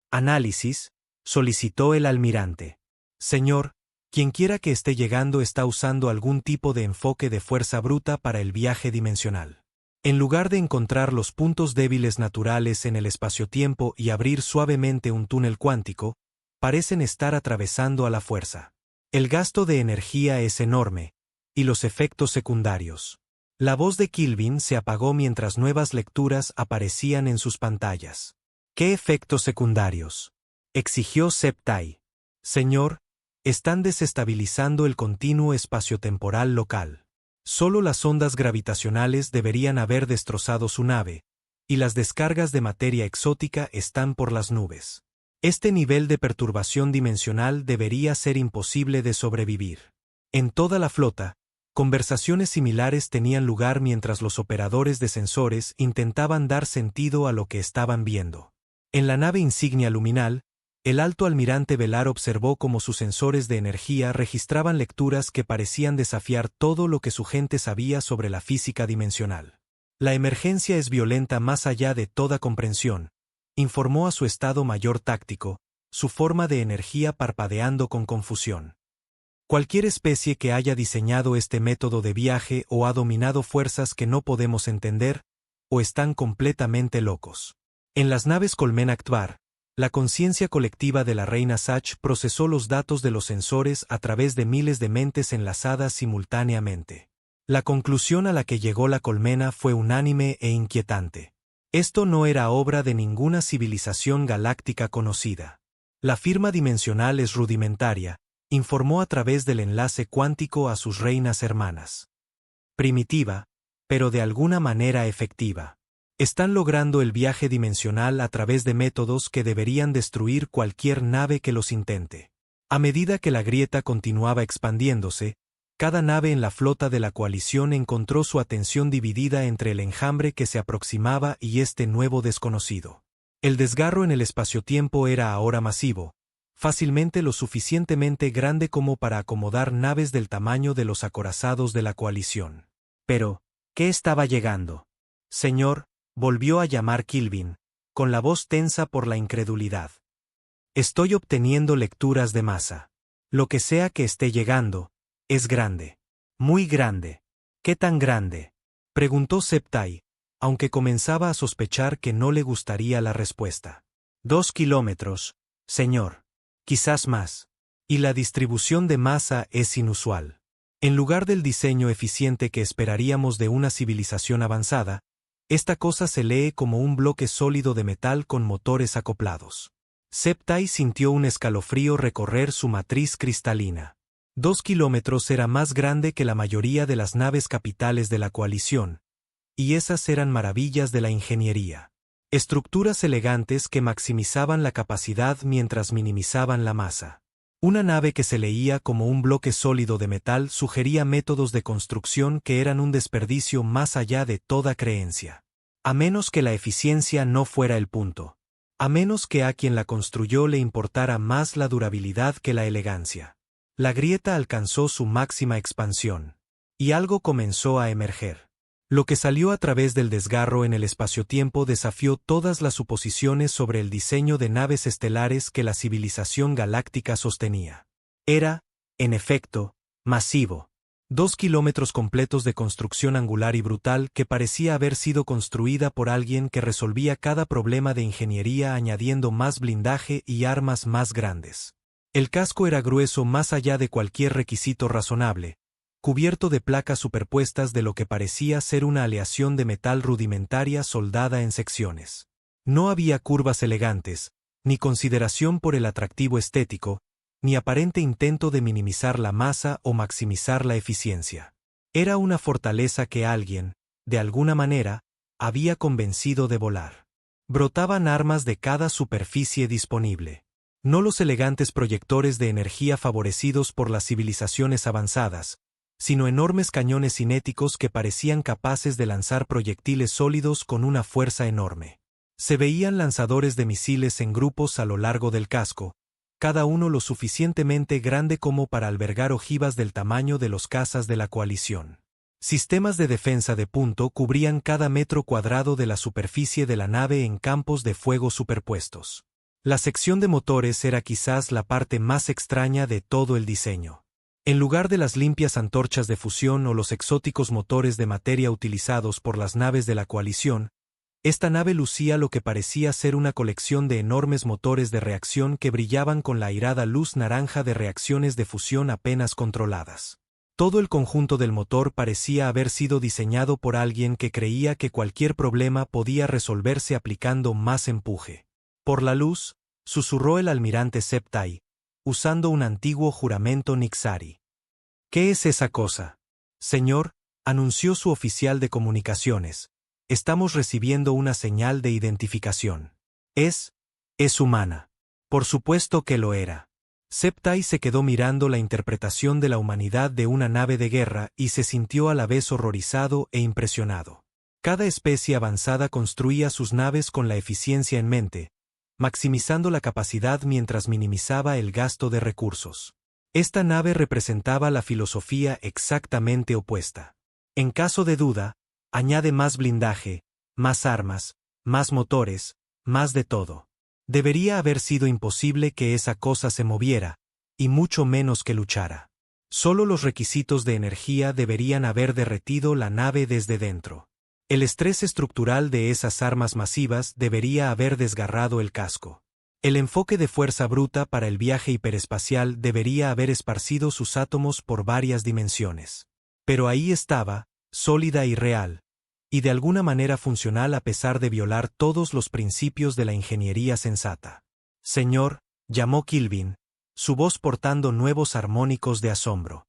«Análisis», solicitó el almirante. «Señor, quienquiera que esté llegando está usando algún tipo de enfoque de fuerza bruta para el viaje dimensional. En lugar de encontrar los puntos débiles naturales en el espacio-tiempo y abrir suavemente un túnel cuántico, parecen estar atravesando a la fuerza. El gasto de energía es enorme, y los efectos secundarios». La voz de Kilvin se apagó mientras nuevas lecturas aparecían en sus pantallas. «¿Qué efectos secundarios?», exigió Septai. «Señor, están desestabilizando el continuo espaciotemporal local. Solo las ondas gravitacionales deberían haber destrozado su nave, y las descargas de materia exótica están por las nubes. Este nivel de perturbación dimensional debería ser imposible de sobrevivir». En toda la flota, conversaciones similares tenían lugar mientras los operadores de sensores intentaban dar sentido a lo que estaban viendo. En la nave insignia luminal, el alto almirante Velar observó cómo sus sensores de energía registraban lecturas que parecían desafiar todo lo que su gente sabía sobre la física dimensional. «La emergencia es violenta más allá de toda comprensión», informó a su Estado Mayor táctico, su forma de energía parpadeando con confusión. «Cualquier especie que haya diseñado este método de viaje o ha dominado fuerzas que no podemos entender, o están completamente locos». En las naves Colmen Akbar, la conciencia colectiva de la reina Sach procesó los datos de los sensores a través de miles de mentes enlazadas simultáneamente. La conclusión a la que llegó la colmena fue unánime e inquietante. Esto no era obra de ninguna civilización galáctica conocida. La firma dimensional es rudimentaria, informó a través del enlace cuántico a sus reinas hermanas. Primitiva, pero de alguna manera efectiva. Están logrando el viaje dimensional a través de métodos que deberían destruir cualquier nave que los intente. A medida que la grieta continuaba expandiéndose, cada nave en la flota de la coalición encontró su atención dividida entre el enjambre que se aproximaba y este nuevo desconocido. El desgarro en el espaciotiempo era ahora masivo, fácilmente lo suficientemente grande como para acomodar naves del tamaño de los acorazados de la coalición. Pero, ¿qué estaba llegando? Señor, volvió a llamar Kilvin, con la voz tensa por la incredulidad. Estoy obteniendo lecturas de masa. Lo que sea que esté llegando, es grande. Muy grande. ¿Qué tan grande? Preguntó Septai, aunque comenzaba a sospechar que no le gustaría la respuesta. 2 kilómetros, señor. Quizás más. Y la distribución de masa es inusual. En lugar del diseño eficiente que esperaríamos de una civilización avanzada, esta cosa se lee como un bloque sólido de metal con motores acoplados. Septai sintió un escalofrío recorrer su matriz cristalina. 2 kilómetros era más grande que la mayoría de las naves capitales de la coalición, y esas eran maravillas de la ingeniería. Estructuras elegantes que maximizaban la capacidad mientras minimizaban la masa. Una nave que se leía como un bloque sólido de metal sugería métodos de construcción que eran un desperdicio más allá de toda creencia. A menos que la eficiencia no fuera el punto. A menos que a quien la construyó le importara más la durabilidad que la elegancia. La grieta alcanzó su máxima expansión. Y algo comenzó a emerger. Lo que salió a través del desgarro en el espaciotiempo desafió todas las suposiciones sobre el diseño de naves estelares que la civilización galáctica sostenía. Era, en efecto, masivo. 2 kilómetros completos de construcción angular y brutal que parecía haber sido construida por alguien que resolvía cada problema de ingeniería añadiendo más blindaje y armas más grandes. El casco era grueso más allá de cualquier requisito razonable, cubierto de placas superpuestas de lo que parecía ser una aleación de metal rudimentaria soldada en secciones. No había curvas elegantes, ni consideración por el atractivo estético, ni aparente intento de minimizar la masa o maximizar la eficiencia. Era una fortaleza que alguien, de alguna manera, había convencido de volar. Brotaban armas de cada superficie disponible. No los elegantes proyectores de energía favorecidos por las civilizaciones avanzadas, sino enormes cañones cinéticos que parecían capaces de lanzar proyectiles sólidos con una fuerza enorme. Se veían lanzadores de misiles en grupos a lo largo del casco, cada uno lo suficientemente grande como para albergar ojivas del tamaño de los cazas de la coalición. Sistemas de defensa de punto cubrían cada metro cuadrado de la superficie de la nave en campos de fuego superpuestos. La sección de motores era quizás la parte más extraña de todo el diseño. En lugar de las limpias antorchas de fusión o los exóticos motores de materia utilizados por las naves de la coalición, esta nave lucía lo que parecía ser una colección de enormes motores de reacción que brillaban con la airada luz naranja de reacciones de fusión apenas controladas. Todo el conjunto del motor parecía haber sido diseñado por alguien que creía que cualquier problema podía resolverse aplicando más empuje. Por la luz, susurró el almirante Septai, usando un antiguo juramento Nixari. ¿Qué es esa cosa? Señor, anunció su oficial de comunicaciones. Estamos recibiendo una señal de identificación. Es humana. Por supuesto que lo era. Septai se quedó mirando la interpretación de la humanidad de una nave de guerra y se sintió a la vez horrorizado e impresionado. Cada especie avanzada construía sus naves con la eficiencia en mente, maximizando la capacidad mientras minimizaba el gasto de recursos. Esta nave representaba la filosofía exactamente opuesta. En caso de duda, añade más blindaje, más armas, más motores, más de todo. Debería haber sido imposible que esa cosa se moviera, y mucho menos que luchara. Solo los requisitos de energía deberían haber derretido la nave desde dentro. El estrés estructural de esas armas masivas debería haber desgarrado el casco. El enfoque de fuerza bruta para el viaje hiperespacial debería haber esparcido sus átomos por varias dimensiones. Pero ahí estaba, sólida y real, y de alguna manera funcional a pesar de violar todos los principios de la ingeniería sensata. Señor, llamó Kilvin, su voz portando nuevos armónicos de asombro.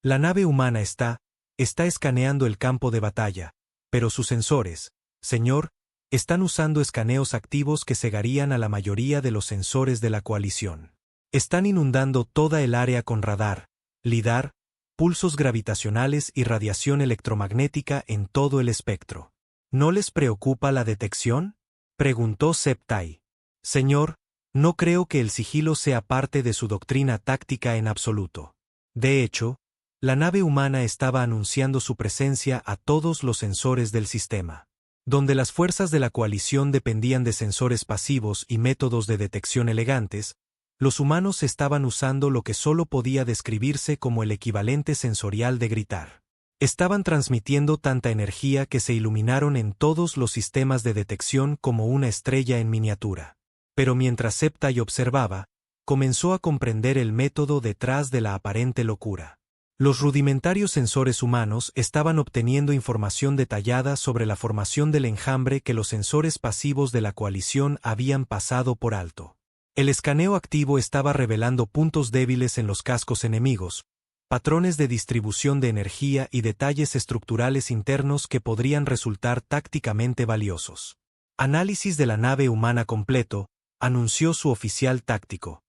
La nave humana está escaneando el campo de batalla, pero sus sensores, señor, están usando escaneos activos que cegarían a la mayoría de los sensores de la coalición. Están inundando toda el área con radar, lidar, pulsos gravitacionales y radiación electromagnética en todo el espectro. ¿No les preocupa la detección?, preguntó Septai. Señor, No creo que el sigilo sea parte de su doctrina táctica en absoluto. De hecho, la nave humana estaba anunciando su presencia a todos los sensores del sistema. Donde las fuerzas de la coalición dependían de sensores pasivos y métodos de detección elegantes, los humanos estaban usando lo que solo podía describirse como el equivalente sensorial de gritar. Estaban transmitiendo tanta energía que se iluminaron en todos los sistemas de detección como una estrella en miniatura. Pero mientras Septai observaba, comenzó a comprender el método detrás de la aparente locura. Los rudimentarios sensores humanos estaban obteniendo información detallada sobre la formación del enjambre que los sensores pasivos de la coalición habían pasado por alto. El escaneo activo estaba revelando puntos débiles en los cascos enemigos, patrones de distribución de energía y detalles estructurales internos que podrían resultar tácticamente valiosos. Análisis de la nave humana completo, anunció su oficial táctico.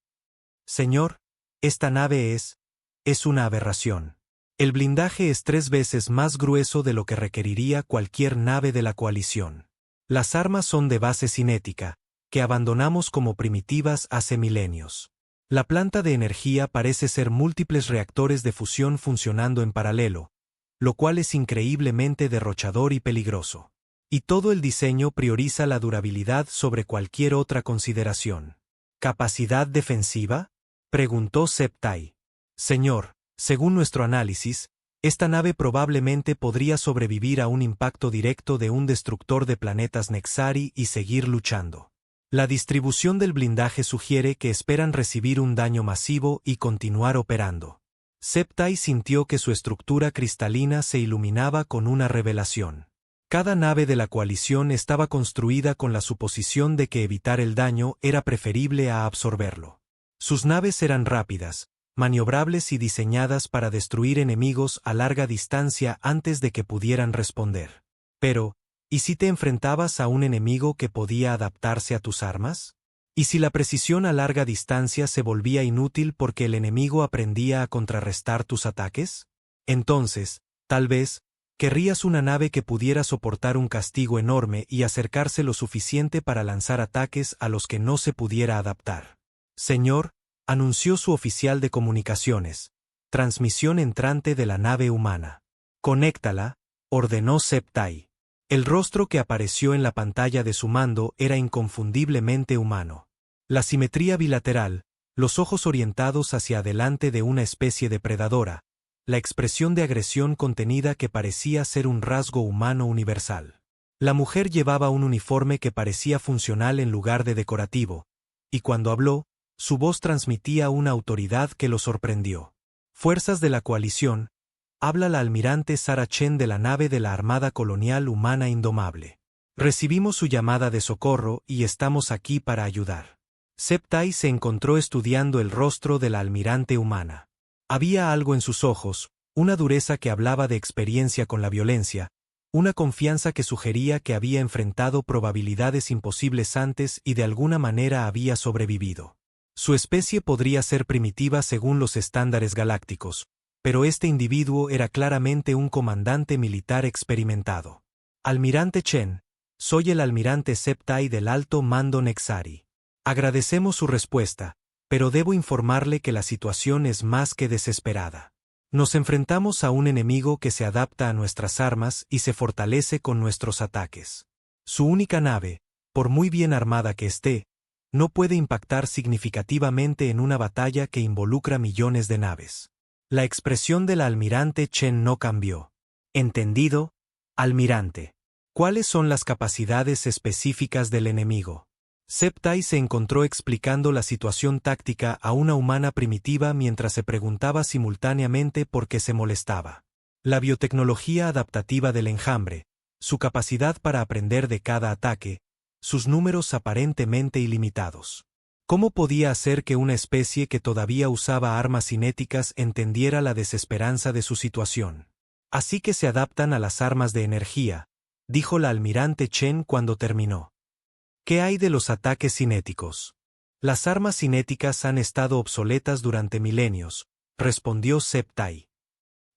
Señor, esta nave es una aberración. El blindaje es 3 veces más grueso de lo que requeriría cualquier nave de la coalición. Las armas son de base cinética, que abandonamos como primitivas hace milenios. La planta de energía parece ser múltiples reactores de fusión funcionando en paralelo, lo cual es increíblemente derrochador y peligroso. Y todo el diseño prioriza la durabilidad sobre cualquier otra consideración. ¿Capacidad defensiva?, preguntó Septai. Señor, según nuestro análisis, esta nave probablemente podría sobrevivir a un impacto directo de un destructor de planetas Nexari y seguir luchando. La distribución del blindaje sugiere que esperan recibir un daño masivo y continuar operando. Septai sintió que su estructura cristalina se iluminaba con una revelación. Cada nave de la coalición estaba construida con la suposición de que evitar el daño era preferible a absorberlo. Sus naves eran rápidas, maniobrables y diseñadas para destruir enemigos a larga distancia antes de que pudieran responder. Pero, ¿y si te enfrentabas a un enemigo que podía adaptarse a tus armas? ¿Y si la precisión a larga distancia se volvía inútil porque el enemigo aprendía a contrarrestar tus ataques? Entonces, tal vez, querrías una nave que pudiera soportar un castigo enorme y acercarse lo suficiente para lanzar ataques a los que no se pudiera adaptar. Señor, anunció su oficial de comunicaciones, transmisión entrante de la nave humana. Conéctala, ordenó Septai. El rostro que apareció en la pantalla de su mando era inconfundiblemente humano. La simetría bilateral, los ojos orientados hacia adelante de una especie depredadora, la expresión de agresión contenida que parecía ser un rasgo humano universal. La mujer llevaba un uniforme que parecía funcional en lugar de decorativo, y cuando habló, su voz transmitía una autoridad que lo sorprendió. Fuerzas de la coalición, habla la almirante Sarah Chen de la nave de la Armada Colonial Humana Indomable. Recibimos su llamada de socorro y estamos aquí para ayudar. Septai se encontró estudiando el rostro de la almirante humana. Había algo en sus ojos, una dureza que hablaba de experiencia con la violencia, una confianza que sugería que había enfrentado probabilidades imposibles antes y de alguna manera había sobrevivido. Su especie podría ser primitiva según los estándares galácticos, pero este individuo era claramente un comandante militar experimentado. Almirante Chen, soy el almirante Septai del Alto Mando Nexari. Agradecemos su respuesta, pero debo informarle que la situación es más que desesperada. Nos enfrentamos a un enemigo que se adapta a nuestras armas y se fortalece con nuestros ataques. Su única nave, por muy bien armada que esté, no puede impactar significativamente en una batalla que involucra millones de naves. La expresión del almirante Chen no cambió. ¿Entendido, almirante? ¿Cuáles son las capacidades específicas del enemigo? Septai se encontró explicando la situación táctica a una humana primitiva mientras se preguntaba simultáneamente por qué se molestaba. La biotecnología adaptativa del enjambre, su capacidad para aprender de cada ataque, sus números aparentemente ilimitados. ¿Cómo podía hacer que una especie que todavía usaba armas cinéticas entendiera la desesperanza de su situación? Así que se adaptan a las armas de energía, dijo la almirante Chen cuando terminó. ¿Qué hay de los ataques cinéticos? Las armas cinéticas han estado obsoletas durante milenios, respondió Septai.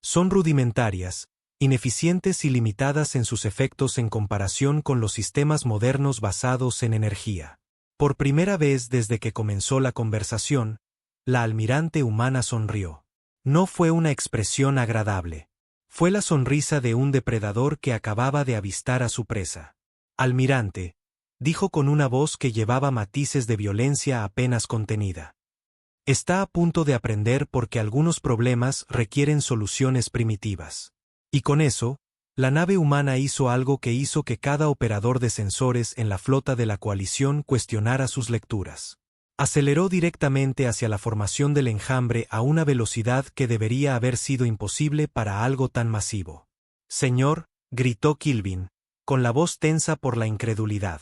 Son rudimentarias, ineficientes y limitadas en sus efectos en comparación con los sistemas modernos basados en energía. Por primera vez desde que comenzó la conversación, la almirante humana sonrió. No fue una expresión agradable. Fue la sonrisa de un depredador que acababa de avistar a su presa. Almirante, dijo con una voz que llevaba matices de violencia apenas contenida. Está a punto de aprender porque algunos problemas requieren soluciones primitivas. Y con eso, la nave humana hizo algo que hizo que cada operador de sensores en la flota de la coalición cuestionara sus lecturas. Aceleró directamente hacia la formación del enjambre a una velocidad que debería haber sido imposible para algo tan masivo. Señor, gritó Kilvin, con la voz tensa por la incredulidad.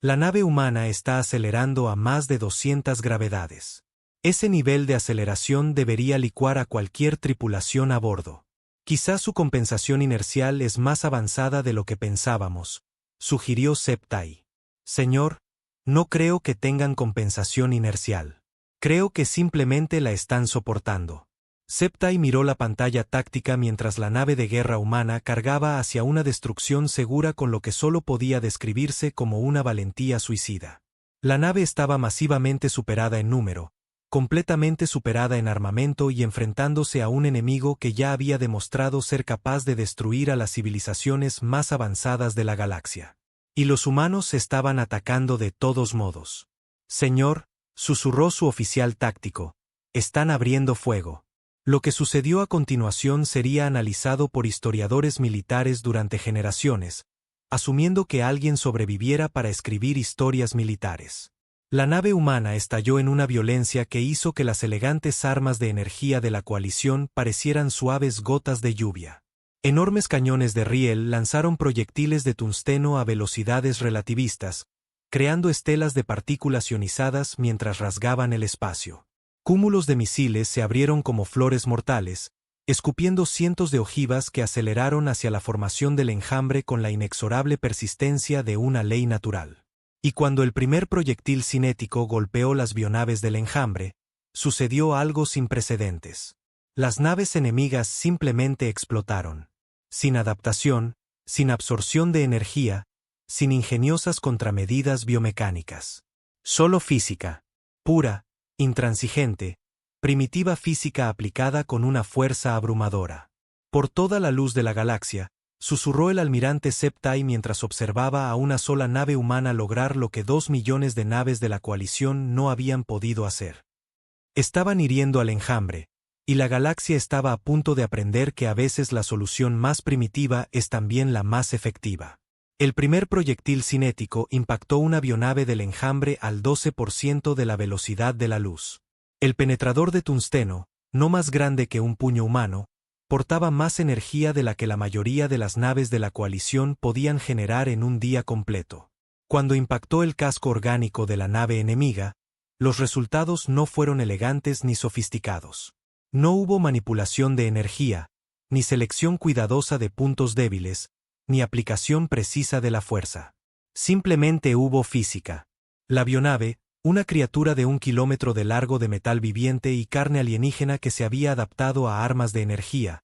La nave humana está acelerando a más de 200 gravedades. Ese nivel de aceleración debería licuar a cualquier tripulación a bordo. Quizás su compensación inercial es más avanzada de lo que pensábamos, sugirió Septai. Señor, no creo que tengan compensación inercial. Creo que simplemente la están soportando. Septai miró la pantalla táctica mientras la nave de guerra humana cargaba hacia una destrucción segura con lo que solo podía describirse como una valentía suicida. La nave estaba masivamente superada en número, completamente superada en armamento y enfrentándose a un enemigo que ya había demostrado ser capaz de destruir a las civilizaciones más avanzadas de la galaxia. Y los humanos estaban atacando de todos modos. Señor, susurró su oficial táctico, están abriendo fuego. Lo que sucedió a continuación sería analizado por historiadores militares durante generaciones, asumiendo que alguien sobreviviera para escribir historias militares. La nave humana estalló en una violencia que hizo que las elegantes armas de energía de la coalición parecieran suaves gotas de lluvia. Enormes cañones de riel lanzaron proyectiles de tungsteno a velocidades relativistas, creando estelas de partículas ionizadas mientras rasgaban el espacio. Cúmulos de misiles se abrieron como flores mortales, escupiendo cientos de ojivas que aceleraron hacia la formación del enjambre con la inexorable persistencia de una ley natural. Y cuando el primer proyectil cinético golpeó las bionaves del enjambre, sucedió algo sin precedentes. Las naves enemigas simplemente explotaron. Sin adaptación, sin absorción de energía, sin ingeniosas contramedidas biomecánicas. Solo física, pura, intransigente, primitiva física aplicada con una fuerza abrumadora. Por toda la luz de la galaxia, susurró el almirante Septai mientras observaba a una sola nave humana lograr lo que 2 millones de naves de la coalición no habían podido hacer. Estaban hiriendo al enjambre, y la galaxia estaba a punto de aprender que a veces la solución más primitiva es también la más efectiva. El primer proyectil cinético impactó una bionave del enjambre al 12% de la velocidad de la luz. El penetrador de tungsteno, no más grande que un puño humano, portaba más energía de la que la mayoría de las naves de la coalición podían generar en un día completo. Cuando impactó el casco orgánico de la nave enemiga, los resultados no fueron elegantes ni sofisticados. No hubo manipulación de energía, ni selección cuidadosa de puntos débiles, ni aplicación precisa de la fuerza. Simplemente hubo física. La bionave, una criatura de 1 kilómetro de largo de metal viviente y carne alienígena que se había adaptado a armas de energía,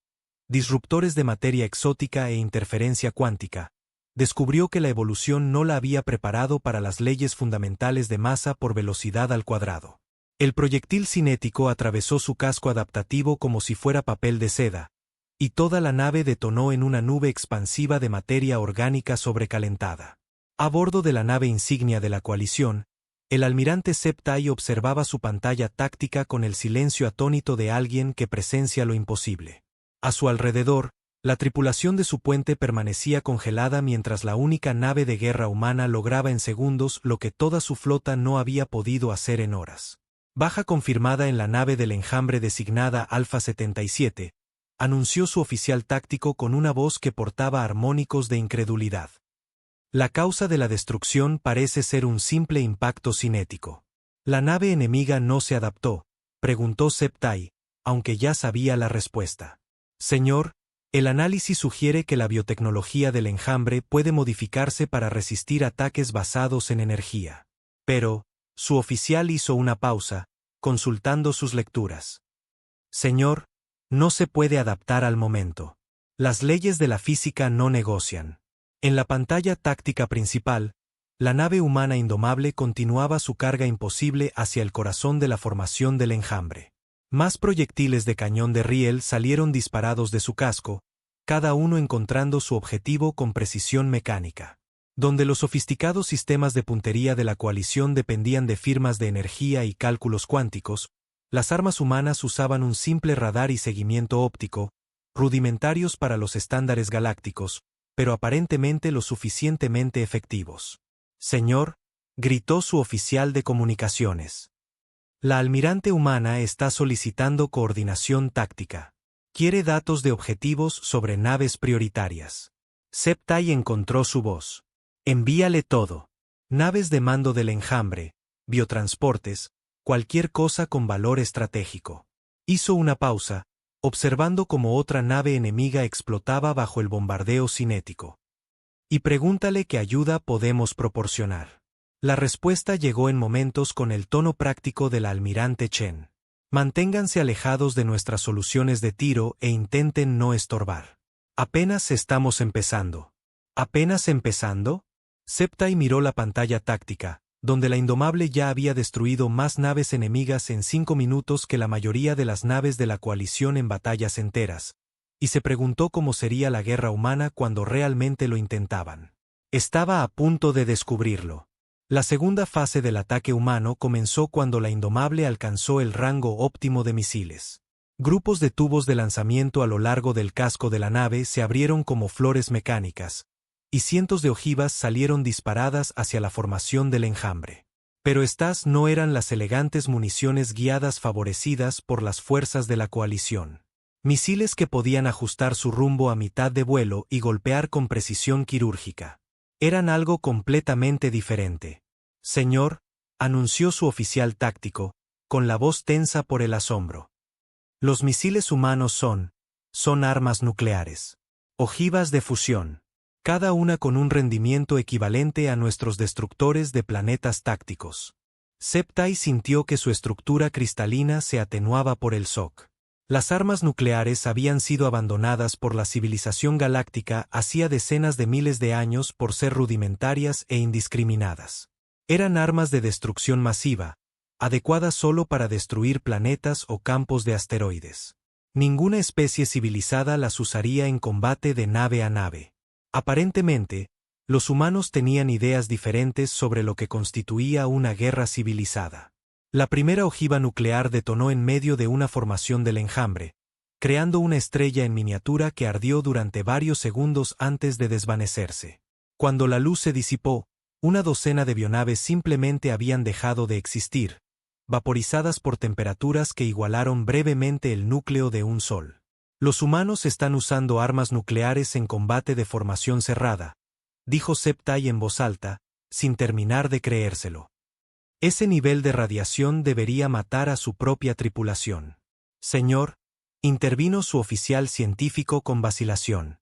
disruptores de materia exótica e interferencia cuántica, descubrió que la evolución no la había preparado para las leyes fundamentales de masa por velocidad al cuadrado. El proyectil cinético atravesó su casco adaptativo como si fuera papel de seda, y toda la nave detonó en una nube expansiva de materia orgánica sobrecalentada. A bordo de la nave insignia de la coalición, el almirante Septai observaba su pantalla táctica con el silencio atónito de alguien que presencia lo imposible. A su alrededor, la tripulación de su puente permanecía congelada mientras la única nave de guerra humana lograba en segundos lo que toda su flota no había podido hacer en horas. Baja confirmada en la nave del enjambre designada Alpha 77, anunció su oficial táctico con una voz que portaba armónicos de incredulidad. La causa de la destrucción parece ser un simple impacto cinético. ¿La nave enemiga no se adaptó?, preguntó Septai, aunque ya sabía la respuesta. Señor, el análisis sugiere que la biotecnología del enjambre puede modificarse para resistir ataques basados en energía. Pero, su oficial hizo una pausa, consultando sus lecturas. Señor, no se puede adaptar al momento. Las leyes de la física no negocian. En la pantalla táctica principal, La nave humana indomable continuaba su carga imposible hacia el corazón de la formación del enjambre. Más proyectiles de cañón de riel salieron disparados de su casco, cada uno encontrando su objetivo con precisión mecánica. Donde los sofisticados sistemas de puntería de la coalición dependían de firmas de energía y cálculos cuánticos, las armas humanas usaban un simple radar y seguimiento óptico, rudimentarios para los estándares galácticos, pero aparentemente lo suficientemente efectivos. «Señor», gritó su oficial de comunicaciones. «La almirante humana está solicitando coordinación táctica. Quiere datos de objetivos sobre naves prioritarias». Septai encontró su voz. «Envíale todo. Naves de mando del enjambre, biotransportes, cualquier cosa con valor estratégico». Hizo una pausa, observando cómo otra nave enemiga explotaba bajo el bombardeo cinético. «Y pregúntale qué ayuda podemos proporcionar». La respuesta llegó en momentos con el tono práctico del almirante Chen. «Manténganse alejados de nuestras soluciones de tiro e intenten no estorbar. Apenas estamos empezando». ¿Apenas empezando? Septai miró la pantalla táctica, donde la indomable ya había destruido más naves enemigas en 5 minutos que la mayoría de las naves de la coalición en batallas enteras, y se preguntó cómo sería la guerra humana cuando realmente lo intentaban. Estaba a punto de descubrirlo. La segunda fase del ataque humano comenzó cuando la indomable alcanzó el rango óptimo de misiles. Grupos de tubos de lanzamiento a lo largo del casco de la nave se abrieron como flores mecánicas, y cientos de ojivas salieron disparadas hacia la formación del enjambre. Pero estas no eran las elegantes municiones guiadas favorecidas por las fuerzas de la coalición. Misiles que podían ajustar su rumbo a mitad de vuelo y golpear con precisión quirúrgica. Eran algo completamente diferente. «Señor», anunció su oficial táctico, con la voz tensa por el asombro. «Los misiles humanos son armas nucleares. Ojivas de fusión. Cada una con un rendimiento equivalente a nuestros destructores de planetas tácticos». Septai sintió que su estructura cristalina se atenuaba por el shock. Las armas nucleares habían sido abandonadas por la civilización galáctica hacía decenas de miles de años por ser rudimentarias e indiscriminadas. Eran armas de destrucción masiva, adecuadas solo para destruir planetas o campos de asteroides. Ninguna especie civilizada las usaría en combate de nave a nave. Aparentemente, los humanos tenían ideas diferentes sobre lo que constituía una guerra civilizada. La primera ojiva nuclear detonó en medio de una formación del enjambre, creando una estrella en miniatura que ardió durante varios segundos antes de desvanecerse. Cuando la luz se disipó, una docena de bionaves simplemente habían dejado de existir, vaporizadas por temperaturas que igualaron brevemente el núcleo de un sol. «Los humanos están usando armas nucleares en combate de formación cerrada», dijo Septai en voz alta, sin terminar de creérselo. «Ese nivel de radiación debería matar a su propia tripulación». «Señor», intervino su oficial científico con vacilación.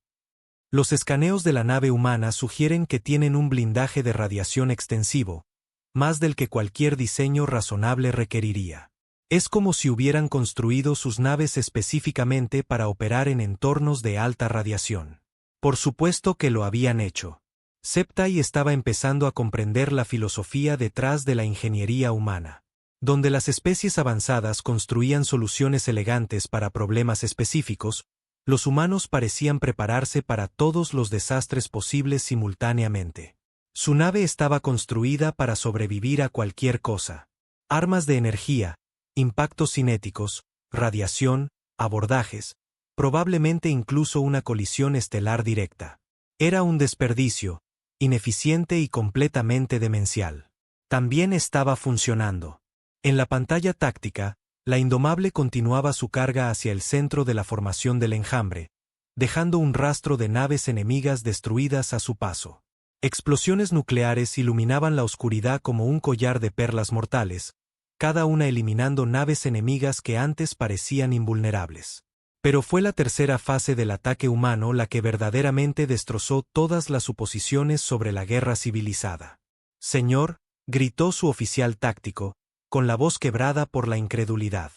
«Los escaneos de la nave humana sugieren que tienen un blindaje de radiación extensivo, más del que cualquier diseño razonable requeriría. Es como si hubieran construido sus naves específicamente para operar en entornos de alta radiación». Por supuesto que lo habían hecho. Septai estaba empezando a comprender la filosofía detrás de la ingeniería humana. Donde las especies avanzadas construían soluciones elegantes para problemas específicos, los humanos parecían prepararse para todos los desastres posibles simultáneamente. Su nave estaba construida para sobrevivir a cualquier cosa. Armas de energía, impactos cinéticos, radiación, abordajes, probablemente incluso una colisión estelar directa. Era un desperdicio, ineficiente y completamente demencial. También estaba funcionando. En la pantalla táctica, la indomable continuaba su carga hacia el centro de la formación del enjambre, dejando un rastro de naves enemigas destruidas a su paso. Explosiones nucleares iluminaban la oscuridad como un collar de perlas mortales, cada una eliminando naves enemigas que antes parecían invulnerables. Pero fue la tercera fase del ataque humano la que verdaderamente destrozó todas las suposiciones sobre la guerra civilizada. «Señor», gritó su oficial táctico, con la voz quebrada por la incredulidad.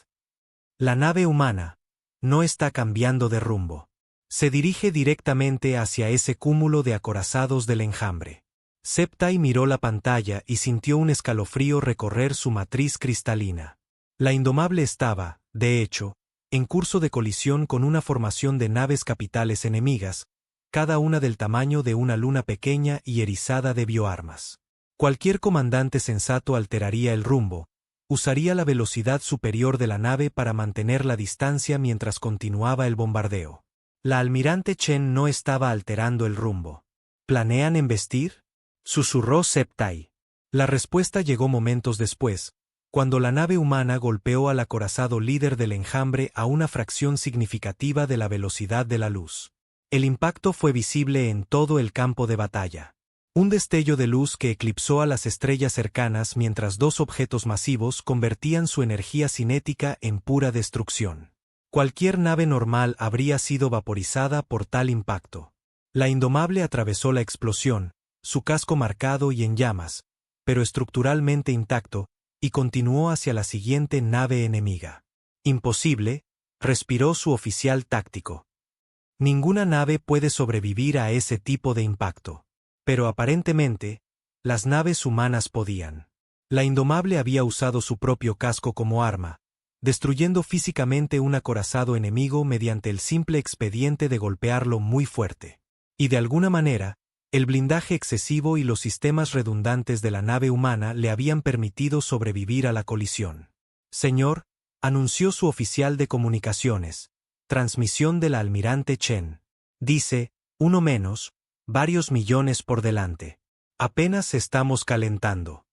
«La nave humana no está cambiando de rumbo. Se dirige directamente hacia ese cúmulo de acorazados del enjambre». Septai miró la pantalla y sintió un escalofrío recorrer su matriz cristalina. La Indomable estaba, de hecho, en curso de colisión con una formación de naves capitales enemigas, cada una del tamaño de una luna pequeña y erizada de bioarmas. Cualquier comandante sensato alteraría el rumbo, usaría la velocidad superior de la nave para mantener la distancia mientras continuaba el bombardeo. La almirante Chen no estaba alterando el rumbo. ¿Planean embestir?, susurró Septai. La respuesta llegó momentos después, cuando la nave humana golpeó al acorazado líder del enjambre a una fracción significativa de la velocidad de la luz. El impacto fue visible en todo el campo de batalla. Un destello de luz que eclipsó a las estrellas cercanas mientras dos objetos masivos convertían su energía cinética en pura destrucción. Cualquier nave normal habría sido vaporizada por tal impacto. La Indomable atravesó la explosión, su casco marcado y en llamas, pero estructuralmente intacto, y continuó hacia la siguiente nave enemiga. Imposible, respiró su oficial táctico. Ninguna nave puede sobrevivir a ese tipo de impacto. Pero aparentemente, las naves humanas podían. La Indomable había usado su propio casco como arma, destruyendo físicamente un acorazado enemigo mediante el simple expediente de golpearlo muy fuerte. Y de alguna manera, el blindaje excesivo y los sistemas redundantes de la nave humana le habían permitido sobrevivir a la colisión. Señor, anunció su oficial de comunicaciones, transmisión de la almirante Chen. Dice, uno menos, varios millones por delante. Apenas estamos calentando.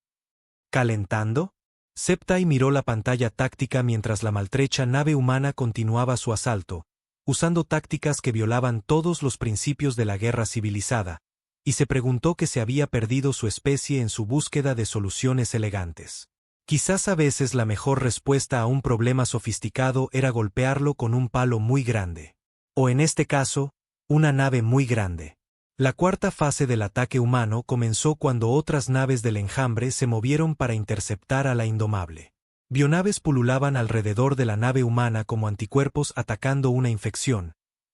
¿Calentando? Septai miró la pantalla táctica mientras la maltrecha nave humana continuaba su asalto, usando tácticas que violaban todos los principios de la guerra civilizada, y se preguntó que se había perdido su especie en su búsqueda de soluciones elegantes. Quizás a veces la mejor respuesta a un problema sofisticado era golpearlo con un palo muy grande. O en este caso, una nave muy grande. La cuarta fase del ataque humano comenzó cuando otras naves del enjambre se movieron para interceptar a la Indomable. Bionaves pululaban alrededor de la nave humana como anticuerpos atacando una infección,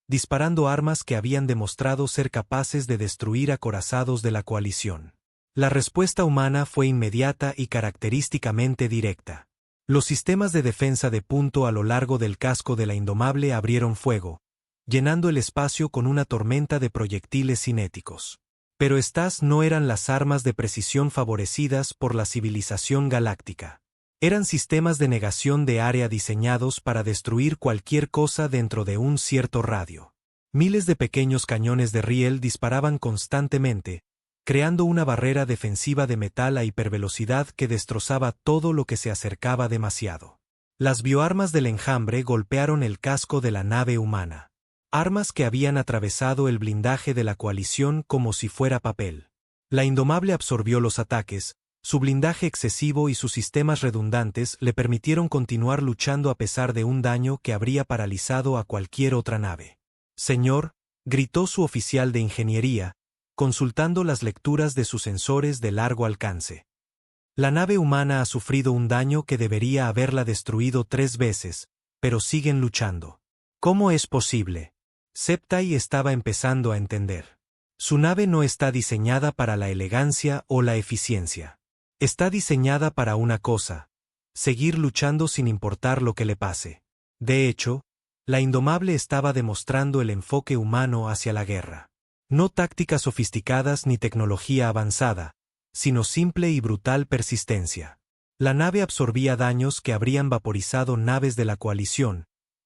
disparando armas que habían demostrado ser capaces de destruir acorazados de la coalición. La respuesta humana fue inmediata y característicamente directa. Los sistemas de defensa de punto a lo largo del casco de la Indomable abrieron fuego, llenando el espacio con una tormenta de proyectiles cinéticos. Pero estas no eran las armas de precisión favorecidas por la civilización galáctica. Eran sistemas de negación de área diseñados para destruir cualquier cosa dentro de un cierto radio. Miles de pequeños cañones de riel disparaban constantemente, creando una barrera defensiva de metal a hipervelocidad que destrozaba todo lo que se acercaba demasiado. Las bioarmas del enjambre golpearon el casco de la nave humana. Armas que habían atravesado el blindaje de la coalición como si fuera papel. La Indomable absorbió los ataques, su blindaje excesivo y sus sistemas redundantes le permitieron continuar luchando a pesar de un daño que habría paralizado a cualquier otra nave. Señor, gritó su oficial de ingeniería, consultando las lecturas de sus sensores de largo alcance. La nave humana ha sufrido un daño que debería haberla destruido 3 veces, pero siguen luchando. ¿Cómo es posible? Septai estaba empezando a entender. Su nave no está diseñada para la elegancia o la eficiencia. Está diseñada para una cosa: seguir luchando sin importar lo que le pase. De hecho, la Indomable estaba demostrando el enfoque humano hacia la guerra. No tácticas sofisticadas ni tecnología avanzada, sino simple y brutal persistencia. La nave absorbía daños que habrían vaporizado naves de la coalición,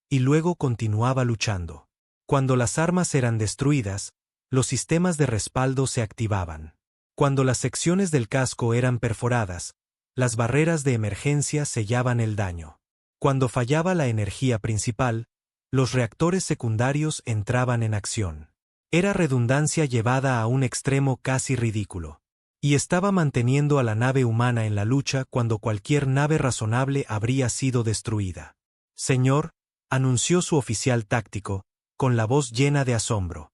y luego continuaba luchando. Cuando las armas eran destruidas, los sistemas de respaldo se activaban. Cuando las secciones del casco eran perforadas, las barreras de emergencia sellaban el daño. Cuando fallaba la energía principal, los reactores secundarios entraban en acción. Era redundancia llevada a un extremo casi ridículo. Y estaba manteniendo a la nave humana en la lucha cuando cualquier nave razonable habría sido destruida. Señor, anunció su oficial táctico, con la voz llena de asombro.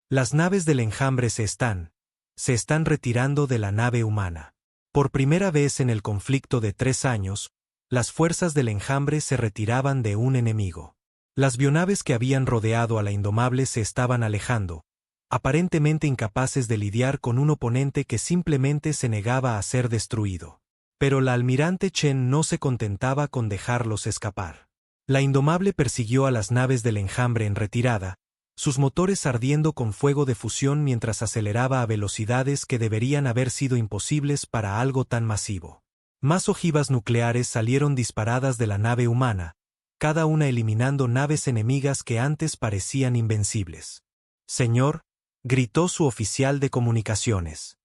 Las naves del enjambre se están retirando de la nave humana. Por primera vez en el conflicto de 3 años, las fuerzas del enjambre se retiraban de un enemigo. Las bionaves que habían rodeado a la Indomable se estaban alejando, aparentemente incapaces de lidiar con un oponente que simplemente se negaba a ser destruido. Pero la almirante Chen no se contentaba con dejarlos escapar. La Indomable persiguió a las naves del Enjambre en retirada, sus motores ardiendo con fuego de fusión mientras aceleraba a velocidades que deberían haber sido imposibles para algo tan masivo. Más ojivas nucleares salieron disparadas de la nave humana, cada una eliminando naves enemigas que antes parecían invencibles. «Señor», gritó su oficial de comunicaciones.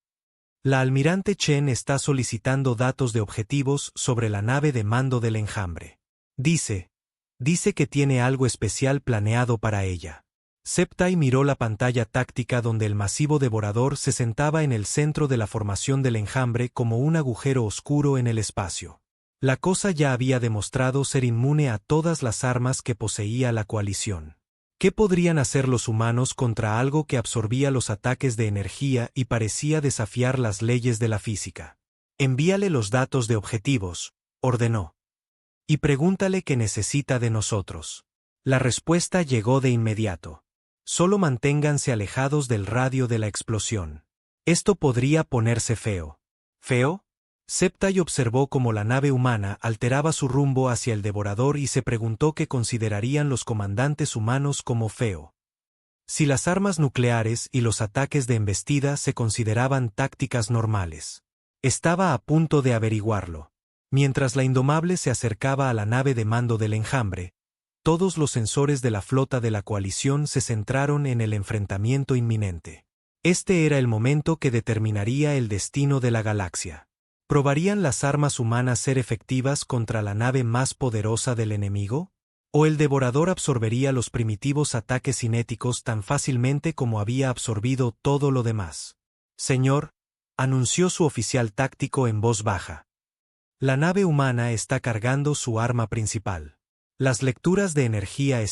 «La almirante Chen está solicitando datos de objetivos sobre la nave de mando del Enjambre. Dice que tiene algo especial planeado para ella». Septai miró la pantalla táctica donde el masivo devorador se sentaba en el centro de la formación del Enjambre como un agujero oscuro en el espacio. La cosa ya había demostrado ser inmune a todas las armas que poseía la coalición. ¿Qué podrían hacer los humanos contra algo que absorbía los ataques de energía y parecía desafiar las leyes de la física? «Envíale los datos de objetivos», ordenó. «Y pregúntale qué necesita de nosotros». La respuesta llegó de inmediato. «Solo manténganse alejados del radio de la explosión. Esto podría ponerse feo». «¿Feo?». Septai observó cómo la nave humana alteraba su rumbo hacia el devorador y se preguntó qué considerarían los comandantes humanos como feo. Si las armas nucleares y los ataques de embestida se consideraban tácticas normales. Estaba a punto de averiguarlo. Mientras la Indomable se acercaba a la nave de mando del Enjambre, todos los sensores de la flota de la coalición se centraron en el enfrentamiento inminente. Este era el momento que determinaría el destino de la galaxia. ¿Probarían las armas humanas ser efectivas contra la nave más poderosa del enemigo? ¿O el devorador absorbería los primitivos ataques cinéticos tan fácilmente como había absorbido todo lo demás? «Señor», anunció su oficial táctico en voz baja. «La nave humana está cargando su arma principal. Las lecturas de energía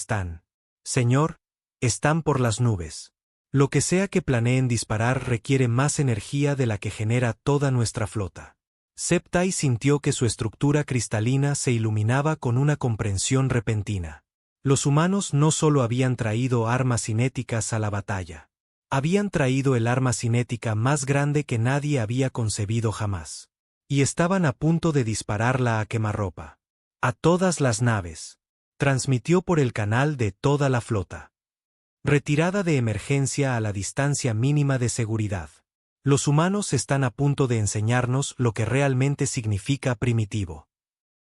señor, están por las nubes. Lo que sea que planeen disparar requiere más energía de la que genera toda nuestra flota». Septai sintió que su estructura cristalina se iluminaba con una comprensión repentina. Los humanos no solo habían traído armas cinéticas a la batalla. Habían traído el arma cinética más grande que nadie había concebido jamás. Y estaban a punto de dispararla a quemarropa. «A todas las naves», transmitió por el canal de toda la flota. «Retirada de emergencia a la distancia mínima de seguridad. Los humanos están a punto de enseñarnos lo que realmente significa primitivo».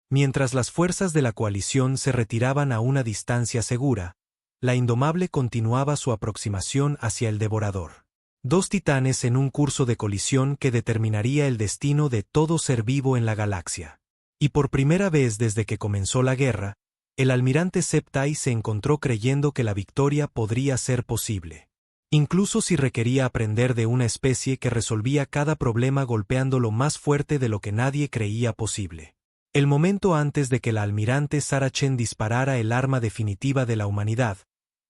Mientras las fuerzas de la coalición se retiraban a una distancia segura, la Indomable continuaba su aproximación hacia el devorador. Dos titanes en un curso de colisión que determinaría el destino de todo ser vivo en la galaxia. Y por primera vez desde que comenzó la guerra, el almirante Septai se encontró creyendo que la victoria podría ser posible. Incluso si requería aprender de una especie que resolvía cada problema golpeándolo más fuerte de lo que nadie creía posible. El momento antes de que la almirante Sara Chen disparara el arma definitiva de la humanidad,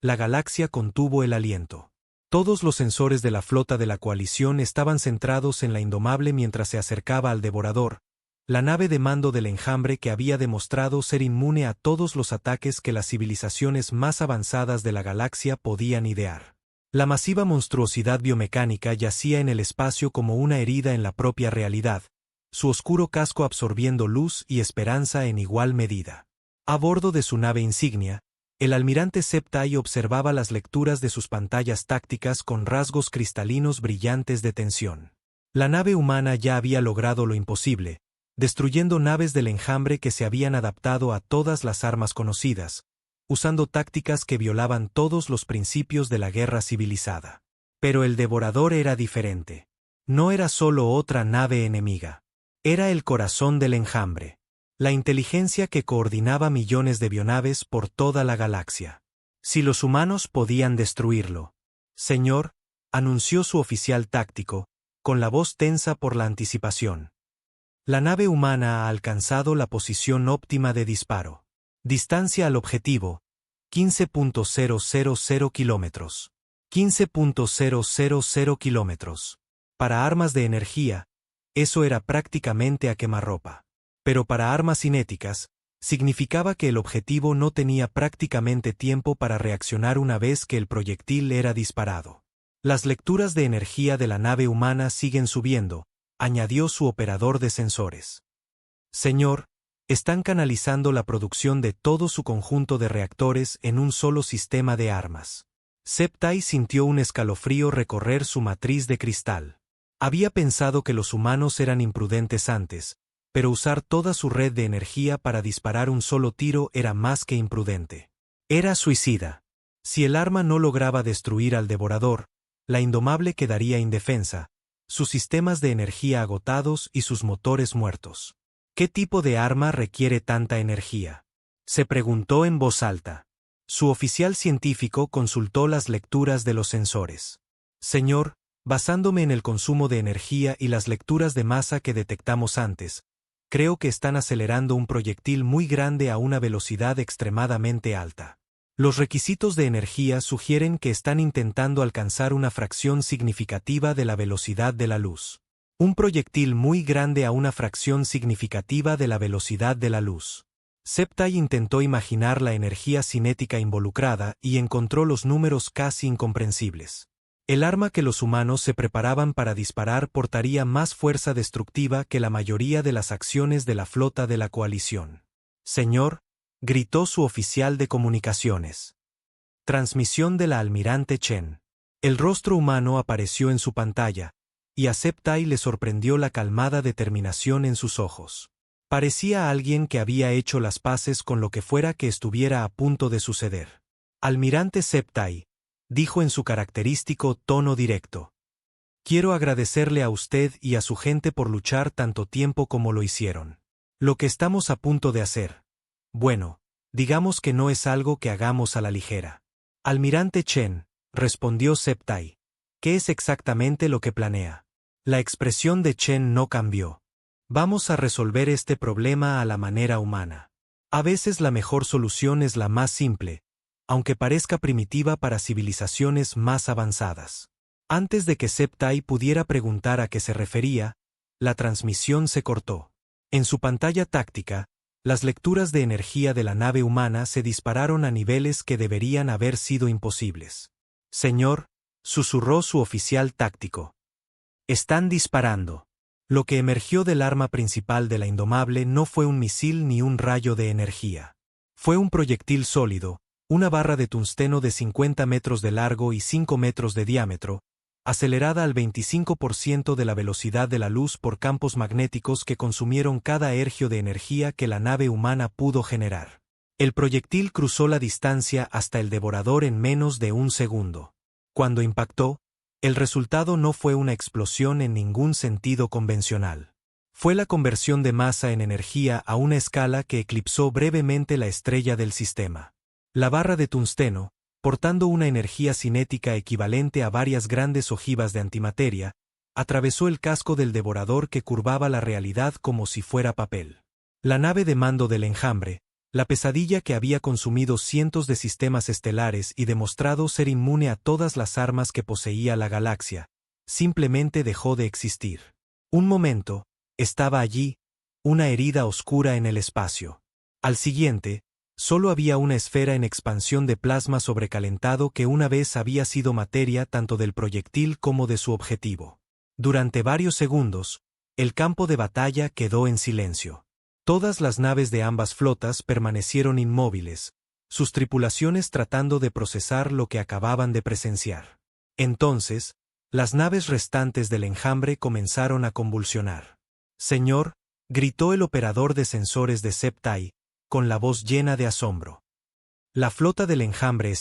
la galaxia contuvo el aliento. Todos los sensores de la flota de la coalición estaban centrados en la Indomable mientras se acercaba al devorador, la nave de mando del Enjambre que había demostrado ser inmune a todos los ataques que las civilizaciones más avanzadas de la galaxia podían idear. La masiva monstruosidad biomecánica yacía en el espacio como una herida en la propia realidad, su oscuro casco absorbiendo luz y esperanza en igual medida. A bordo de su nave insignia, el almirante Septai observaba las lecturas de sus pantallas tácticas con rasgos cristalinos brillantes de tensión. La nave humana ya había logrado lo imposible, destruyendo naves del Enjambre que se habían adaptado a todas las armas conocidas, usando tácticas que violaban todos los principios de la guerra civilizada. Pero el devorador era diferente. No era solo otra nave enemiga. Era el corazón del Enjambre. La inteligencia que coordinaba millones de bionaves por toda la galaxia. Si los humanos podían destruirlo. «Señor», anunció su oficial táctico, con la voz tensa por la anticipación. «La nave humana ha alcanzado la posición óptima de disparo. Distancia al objetivo, 15.000 kilómetros. 15.000 kilómetros. Para armas de energía, eso era prácticamente a quemarropa. Pero para armas cinéticas, significaba que el objetivo no tenía prácticamente tiempo para reaccionar una vez que el proyectil era disparado. Las lecturas de energía de la nave humana siguen subiendo, añadió su operador de sensores. Señor, están canalizando la producción de todo su conjunto de reactores en un solo sistema de armas. Septai sintió un escalofrío recorrer su matriz de cristal. Había pensado que los humanos eran imprudentes antes, pero usar toda su red de energía para disparar un solo tiro era más que imprudente. Era suicida. Si el arma no lograba destruir al devorador, la Indomable quedaría indefensa, sus sistemas de energía agotados y sus motores muertos. ¿Qué tipo de arma requiere tanta energía?, se preguntó en voz alta. Su oficial científico consultó las lecturas de los sensores. Señor, basándome en el consumo de energía y las lecturas de masa que detectamos antes, creo que están acelerando un proyectil muy grande a una velocidad extremadamente alta. Los requisitos de energía sugieren que están intentando alcanzar una fracción significativa de la velocidad de la luz. Un proyectil muy grande a una fracción significativa de la velocidad de la luz. Septai intentó imaginar la energía cinética involucrada y encontró los números casi incomprensibles. El arma que los humanos se preparaban para disparar portaría más fuerza destructiva que la mayoría de las acciones de la flota de la coalición. Señor, gritó su oficial de comunicaciones. Transmisión de la almirante Chen. El rostro humano apareció en su pantalla, y a Septai le sorprendió la calmada determinación en sus ojos. Parecía alguien que había hecho las paces con lo que fuera que estuviera a punto de suceder. Almirante Septai, dijo en su característico tono directo. Quiero agradecerle a usted y a su gente por luchar tanto tiempo como lo hicieron. Lo que estamos a punto de hacer, bueno, digamos que no es algo que hagamos a la ligera. Almirante Chen, respondió Septai. ¿Qué es exactamente lo que planea? La expresión de Chen no cambió. Vamos a resolver este problema a la manera humana. A veces la mejor solución es la más simple, aunque parezca primitiva para civilizaciones más avanzadas. Antes de que Septai pudiera preguntar a qué se refería, la transmisión se cortó. En su pantalla táctica, las lecturas de energía de la nave humana se dispararon a niveles que deberían haber sido imposibles. Señor, susurró su oficial táctico. Están disparando. Lo que emergió del arma principal de la Indomable no fue un misil ni un rayo de energía. Fue un proyectil sólido, una barra de tungsteno de 50 metros de largo y 5 metros de diámetro, acelerada al 25% de la velocidad de la luz por campos magnéticos que consumieron cada hercio de energía que la nave humana pudo generar. El proyectil cruzó la distancia hasta el devorador en menos de un segundo. Cuando impactó, el resultado no fue una explosión en ningún sentido convencional. Fue la conversión de masa en energía a una escala que eclipsó brevemente la estrella del sistema. La barra de tungsteno, portando una energía cinética equivalente a varias grandes ojivas de antimateria, atravesó el casco del devorador que curvaba la realidad como si fuera papel. La nave de mando del enjambre, la pesadilla que había consumido cientos de sistemas estelares y demostrado ser inmune a todas las armas que poseía la galaxia, simplemente dejó de existir. Un momento, estaba allí, una herida oscura en el espacio. Al siguiente, solo había una esfera en expansión de plasma sobrecalentado que una vez había sido materia tanto del proyectil como de su objetivo. Durante varios segundos, el campo de batalla quedó en silencio. Todas las naves de ambas flotas permanecieron inmóviles, sus tripulaciones tratando de procesar lo que acababan de presenciar. Entonces, las naves restantes del enjambre comenzaron a convulsionar. Señor, gritó el operador de sensores de Septai, con la voz llena de asombro. La flota del enjambre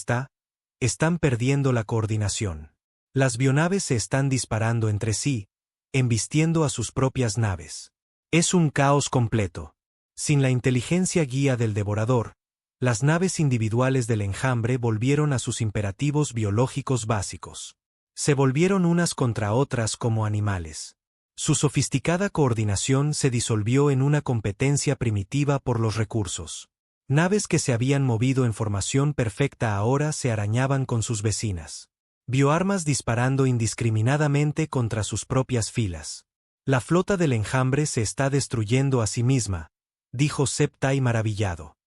están perdiendo la coordinación. Las bionaves se están disparando entre sí, embistiendo a sus propias naves. Es un caos completo. Sin la inteligencia guía del devorador, las naves individuales del enjambre volvieron a sus imperativos biológicos básicos. Se volvieron unas contra otras como animales. Su sofisticada coordinación se disolvió en una competencia primitiva por los recursos. Naves que se habían movido en formación perfecta ahora se arañaban con sus vecinas. Bioarmas disparando indiscriminadamente contra sus propias filas. La flota del enjambre se está destruyendo a sí misma, dijo Septai maravillado.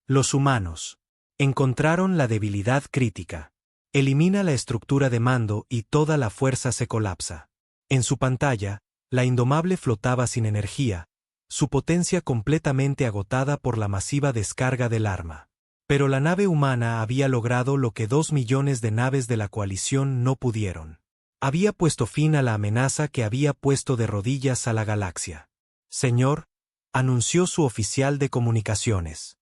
Los humanos encontraron la debilidad crítica. Elimina la estructura de mando y toda la fuerza se colapsa. En su pantalla, la Indomable flotaba sin energía, su potencia completamente agotada por la masiva descarga del arma. Pero la nave humana había logrado lo que 2 millones de naves de la coalición no pudieron. Había puesto fin a la amenaza que había puesto de rodillas a la galaxia. Señor, anunció su oficial de comunicaciones.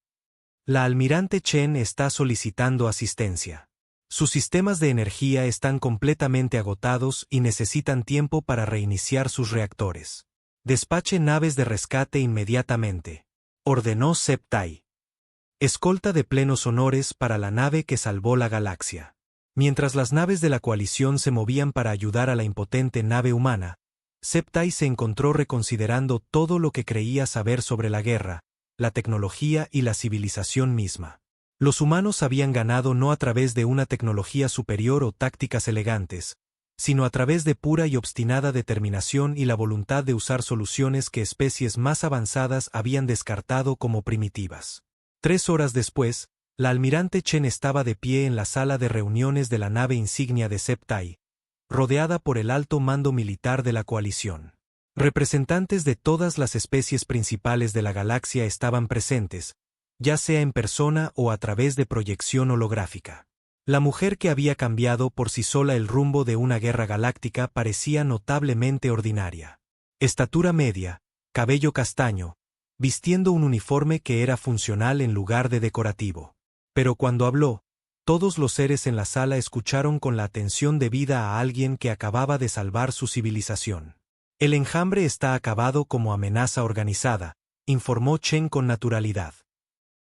La almirante Chen está solicitando asistencia. Sus sistemas de energía están completamente agotados y necesitan tiempo para reiniciar sus reactores. Despache naves de rescate inmediatamente, ordenó Septai. Escolta de plenos honores para la nave que salvó la galaxia. Mientras las naves de la coalición se movían para ayudar a la impotente nave humana, Septai se encontró reconsiderando todo lo que creía saber sobre la guerra, la tecnología y la civilización misma. Los humanos habían ganado no a través de una tecnología superior o tácticas elegantes, sino a través de pura y obstinada determinación y la voluntad de usar soluciones que especies más avanzadas habían descartado como primitivas. 3 horas después, la almirante Chen estaba de pie en la sala de reuniones de la nave insignia de Septai, rodeada por el alto mando militar de la coalición. Representantes de todas las especies principales de la galaxia estaban presentes, ya sea en persona o a través de proyección holográfica. La mujer que había cambiado por sí sola el rumbo de una guerra galáctica parecía notablemente ordinaria. Estatura media, cabello castaño, vistiendo un uniforme que era funcional en lugar de decorativo. Pero cuando habló, todos los seres en la sala escucharon con la atención debida a alguien que acababa de salvar su civilización. El enjambre está acabado como amenaza organizada, informó Chen con naturalidad.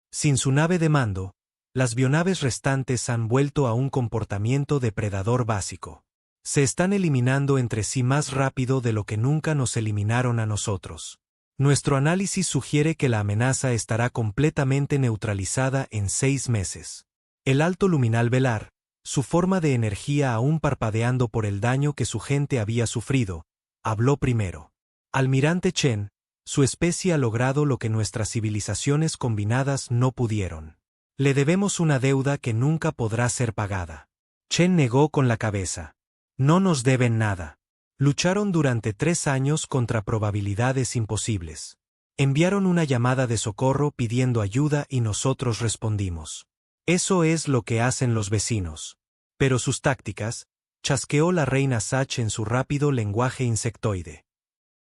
Sin su nave de mando, las bionaves restantes han vuelto a un comportamiento depredador básico. Se están eliminando entre sí más rápido de lo que nunca nos eliminaron a nosotros. Nuestro análisis sugiere que la amenaza estará completamente neutralizada en 6 meses. El alto luminal velar, su forma de energía aún parpadeando por el daño que su gente había sufrido, habló primero. Almirante Chen, su especie ha logrado lo que nuestras civilizaciones combinadas no pudieron. Le debemos una deuda que nunca podrá ser pagada. Chen negó con la cabeza. No nos deben nada. Lucharon durante 3 años contra probabilidades imposibles. Enviaron una llamada de socorro pidiendo ayuda y nosotros respondimos. Eso es lo que hacen los vecinos. Pero sus tácticas, chasqueó la reina Sach en su rápido lenguaje insectoide.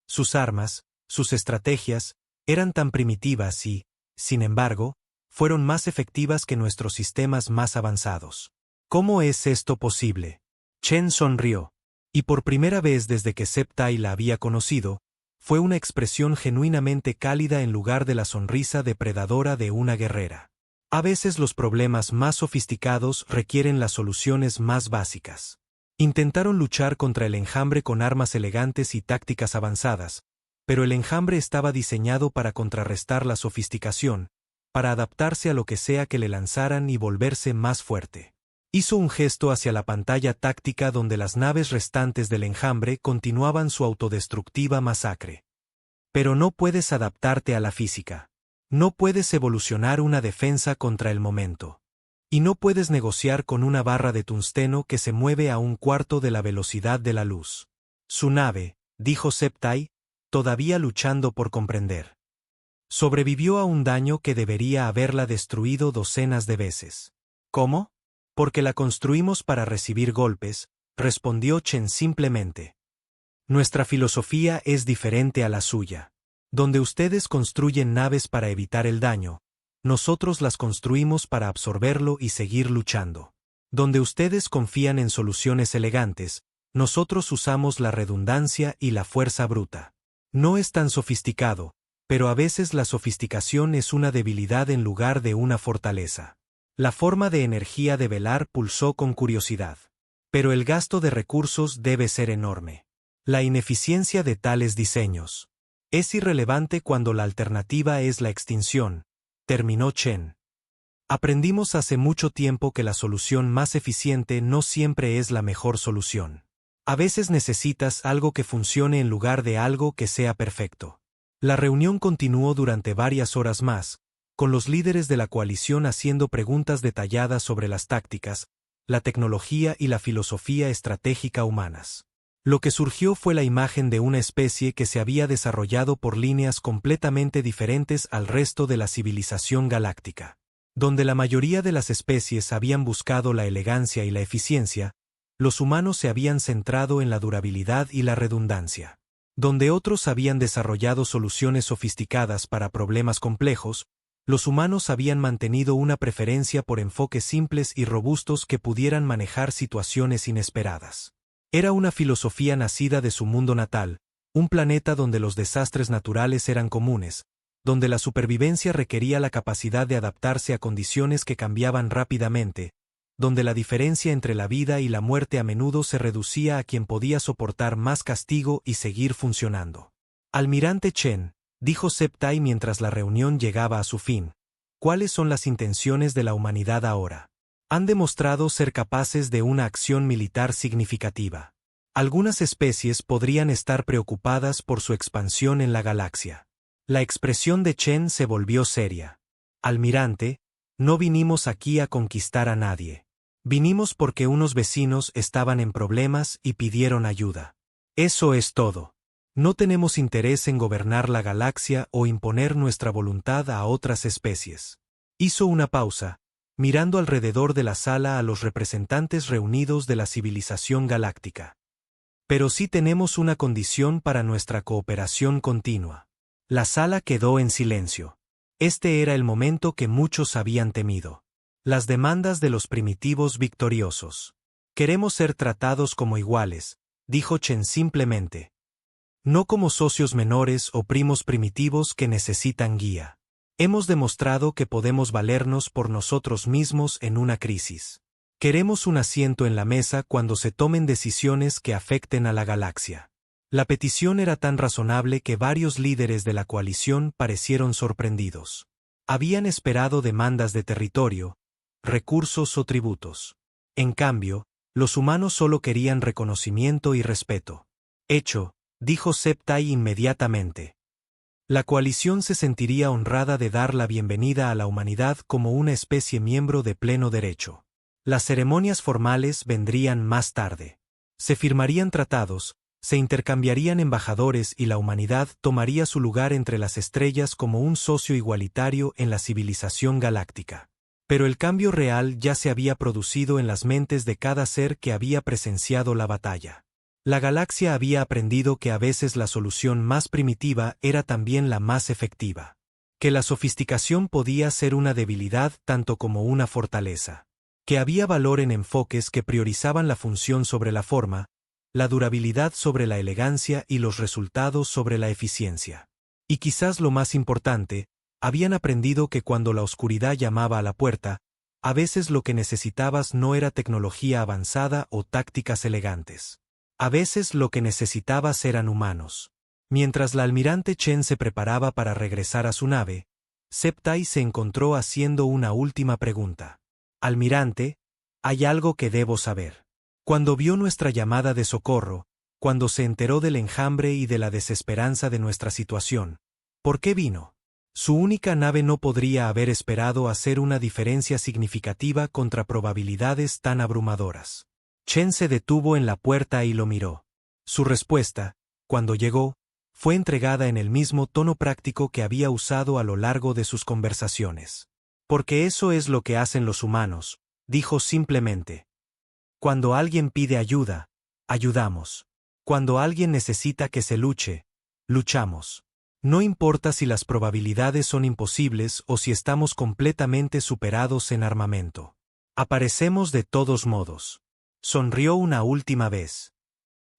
Sus armas, sus estrategias, eran tan primitivas y, sin embargo, fueron más efectivas que nuestros sistemas más avanzados. ¿Cómo es esto posible? Chen sonrió. Y por primera vez desde que Septai la había conocido, fue una expresión genuinamente cálida en lugar de la sonrisa depredadora de una guerrera. A veces los problemas más sofisticados requieren las soluciones más básicas. Intentaron luchar contra el enjambre con armas elegantes y tácticas avanzadas, pero el enjambre estaba diseñado para contrarrestar la sofisticación, para adaptarse a lo que sea que le lanzaran y volverse más fuerte. Hizo un gesto hacia la pantalla táctica donde las naves restantes del enjambre continuaban su autodestructiva masacre. Pero no puedes adaptarte a la física. No puedes evolucionar una defensa contra el momento. Y no puedes negociar con una barra de tungsteno que se mueve a 1/4 de la velocidad de la luz. Su nave, dijo Septai, todavía luchando por comprender. Sobrevivió a un daño que debería haberla destruido docenas de veces. ¿Cómo? Porque la construimos para recibir golpes, respondió Chen simplemente. Nuestra filosofía es diferente a la suya. Donde ustedes construyen naves para evitar el daño, nosotros las construimos para absorberlo y seguir luchando. Donde ustedes confían en soluciones elegantes, nosotros usamos la redundancia y la fuerza bruta. No es tan sofisticado, pero a veces la sofisticación es una debilidad en lugar de una fortaleza. La forma de energía de velar pulsó con curiosidad. Pero el gasto de recursos debe ser enorme. La ineficiencia de tales diseños es irrelevante cuando la alternativa es la extinción, terminó Chen. Aprendimos hace mucho tiempo que la solución más eficiente no siempre es la mejor solución. A veces necesitas algo que funcione en lugar de algo que sea perfecto. La reunión continuó durante varias horas más, con los líderes de la coalición haciendo preguntas detalladas sobre las tácticas, la tecnología y la filosofía estratégica humanas. Lo que surgió fue la imagen de una especie que se había desarrollado por líneas completamente diferentes al resto de la civilización galáctica. Donde la mayoría de las especies habían buscado la elegancia y la eficiencia, los humanos se habían centrado en la durabilidad y la redundancia. Donde otros habían desarrollado soluciones sofisticadas para problemas complejos, los humanos habían mantenido una preferencia por enfoques simples y robustos que pudieran manejar situaciones inesperadas. Era una filosofía nacida de su mundo natal, un planeta donde los desastres naturales eran comunes, donde la supervivencia requería la capacidad de adaptarse a condiciones que cambiaban rápidamente, donde la diferencia entre la vida y la muerte a menudo se reducía a quien podía soportar más castigo y seguir funcionando. Almirante Chen, dijo Septai mientras la reunión llegaba a su fin, ¿cuáles son las intenciones de la humanidad ahora? Han demostrado ser capaces de una acción militar significativa. Algunas especies podrían estar preocupadas por su expansión en la galaxia. La expresión de Chen se volvió seria. Almirante, no vinimos aquí a conquistar a nadie. Vinimos porque unos vecinos estaban en problemas y pidieron ayuda. Eso es todo. No tenemos interés en gobernar la galaxia o imponer nuestra voluntad a otras especies. Hizo una pausa, mirando alrededor de la sala a los representantes reunidos de la civilización galáctica. Pero sí tenemos una condición para nuestra cooperación continua. La sala quedó en silencio. Este era el momento que muchos habían temido. Las demandas de los primitivos victoriosos. Queremos ser tratados como iguales, dijo Chen simplemente. No como socios menores o primos primitivos que necesitan guía. Hemos demostrado que podemos valernos por nosotros mismos en una crisis. Queremos un asiento en la mesa cuando se tomen decisiones que afecten a la galaxia. La petición era tan razonable que varios líderes de la coalición parecieron sorprendidos. Habían esperado demandas de territorio, recursos o tributos. En cambio, los humanos solo querían reconocimiento y respeto. Hecho, dijo Septai inmediatamente. La coalición se sentiría honrada de dar la bienvenida a la humanidad como una especie miembro de pleno derecho. Las ceremonias formales vendrían más tarde. Se firmarían tratados, se intercambiarían embajadores y la humanidad tomaría su lugar entre las estrellas como un socio igualitario en la civilización galáctica. Pero el cambio real ya se había producido en las mentes de cada ser que había presenciado la batalla. La galaxia había aprendido que a veces la solución más primitiva era también la más efectiva. Que la sofisticación podía ser una debilidad tanto como una fortaleza. Que había valor en enfoques que priorizaban la función sobre la forma, la durabilidad sobre la elegancia y los resultados sobre la eficiencia. Y quizás lo más importante, habían aprendido que cuando la oscuridad llamaba a la puerta, a veces lo que necesitabas no era tecnología avanzada o tácticas elegantes. A veces lo que necesitabas eran humanos. Mientras la almirante Chen se preparaba para regresar a su nave, Septai se encontró haciendo una última pregunta. Almirante, hay algo que debo saber. Cuando vio nuestra llamada de socorro, cuando se enteró del enjambre y de la desesperanza de nuestra situación, ¿por qué vino? Su única nave no podría haber esperado hacer una diferencia significativa contra probabilidades tan abrumadoras. Chen se detuvo en la puerta y lo miró. Su respuesta, cuando llegó, fue entregada en el mismo tono práctico que había usado a lo largo de sus conversaciones. Porque eso es lo que hacen los humanos, dijo simplemente. Cuando alguien pide ayuda, ayudamos. Cuando alguien necesita que se luche, luchamos. No importa si las probabilidades son imposibles o si estamos completamente superados en armamento. Aparecemos de todos modos. Sonrió una última vez.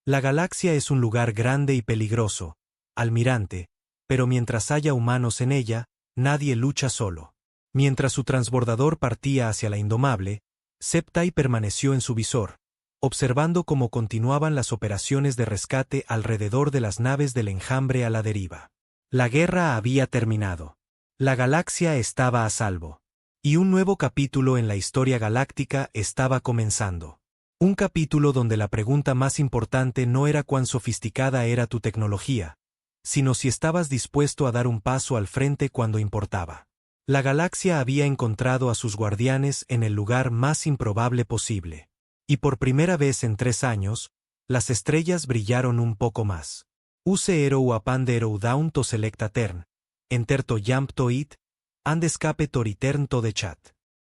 La galaxia es un lugar grande y peligroso, almirante, pero mientras haya humanos en ella, nadie lucha solo. Mientras su transbordador partía hacia la Indomable, Septai permaneció en su visor, observando cómo continuaban las operaciones de rescate alrededor de las naves del enjambre a la deriva. La guerra había terminado. La galaxia estaba a salvo. Y un nuevo capítulo en la historia galáctica estaba comenzando. Un capítulo donde la pregunta más importante no era cuán sofisticada era tu tecnología, sino si estabas dispuesto a dar un paso al frente cuando importaba. La galaxia había encontrado a sus guardianes en el lugar más improbable posible. Y por primera vez en 3 años, las estrellas brillaron un poco más. Use erou apandero daun to selecta tern, enter to jump to it, and escape tor itern to the chat.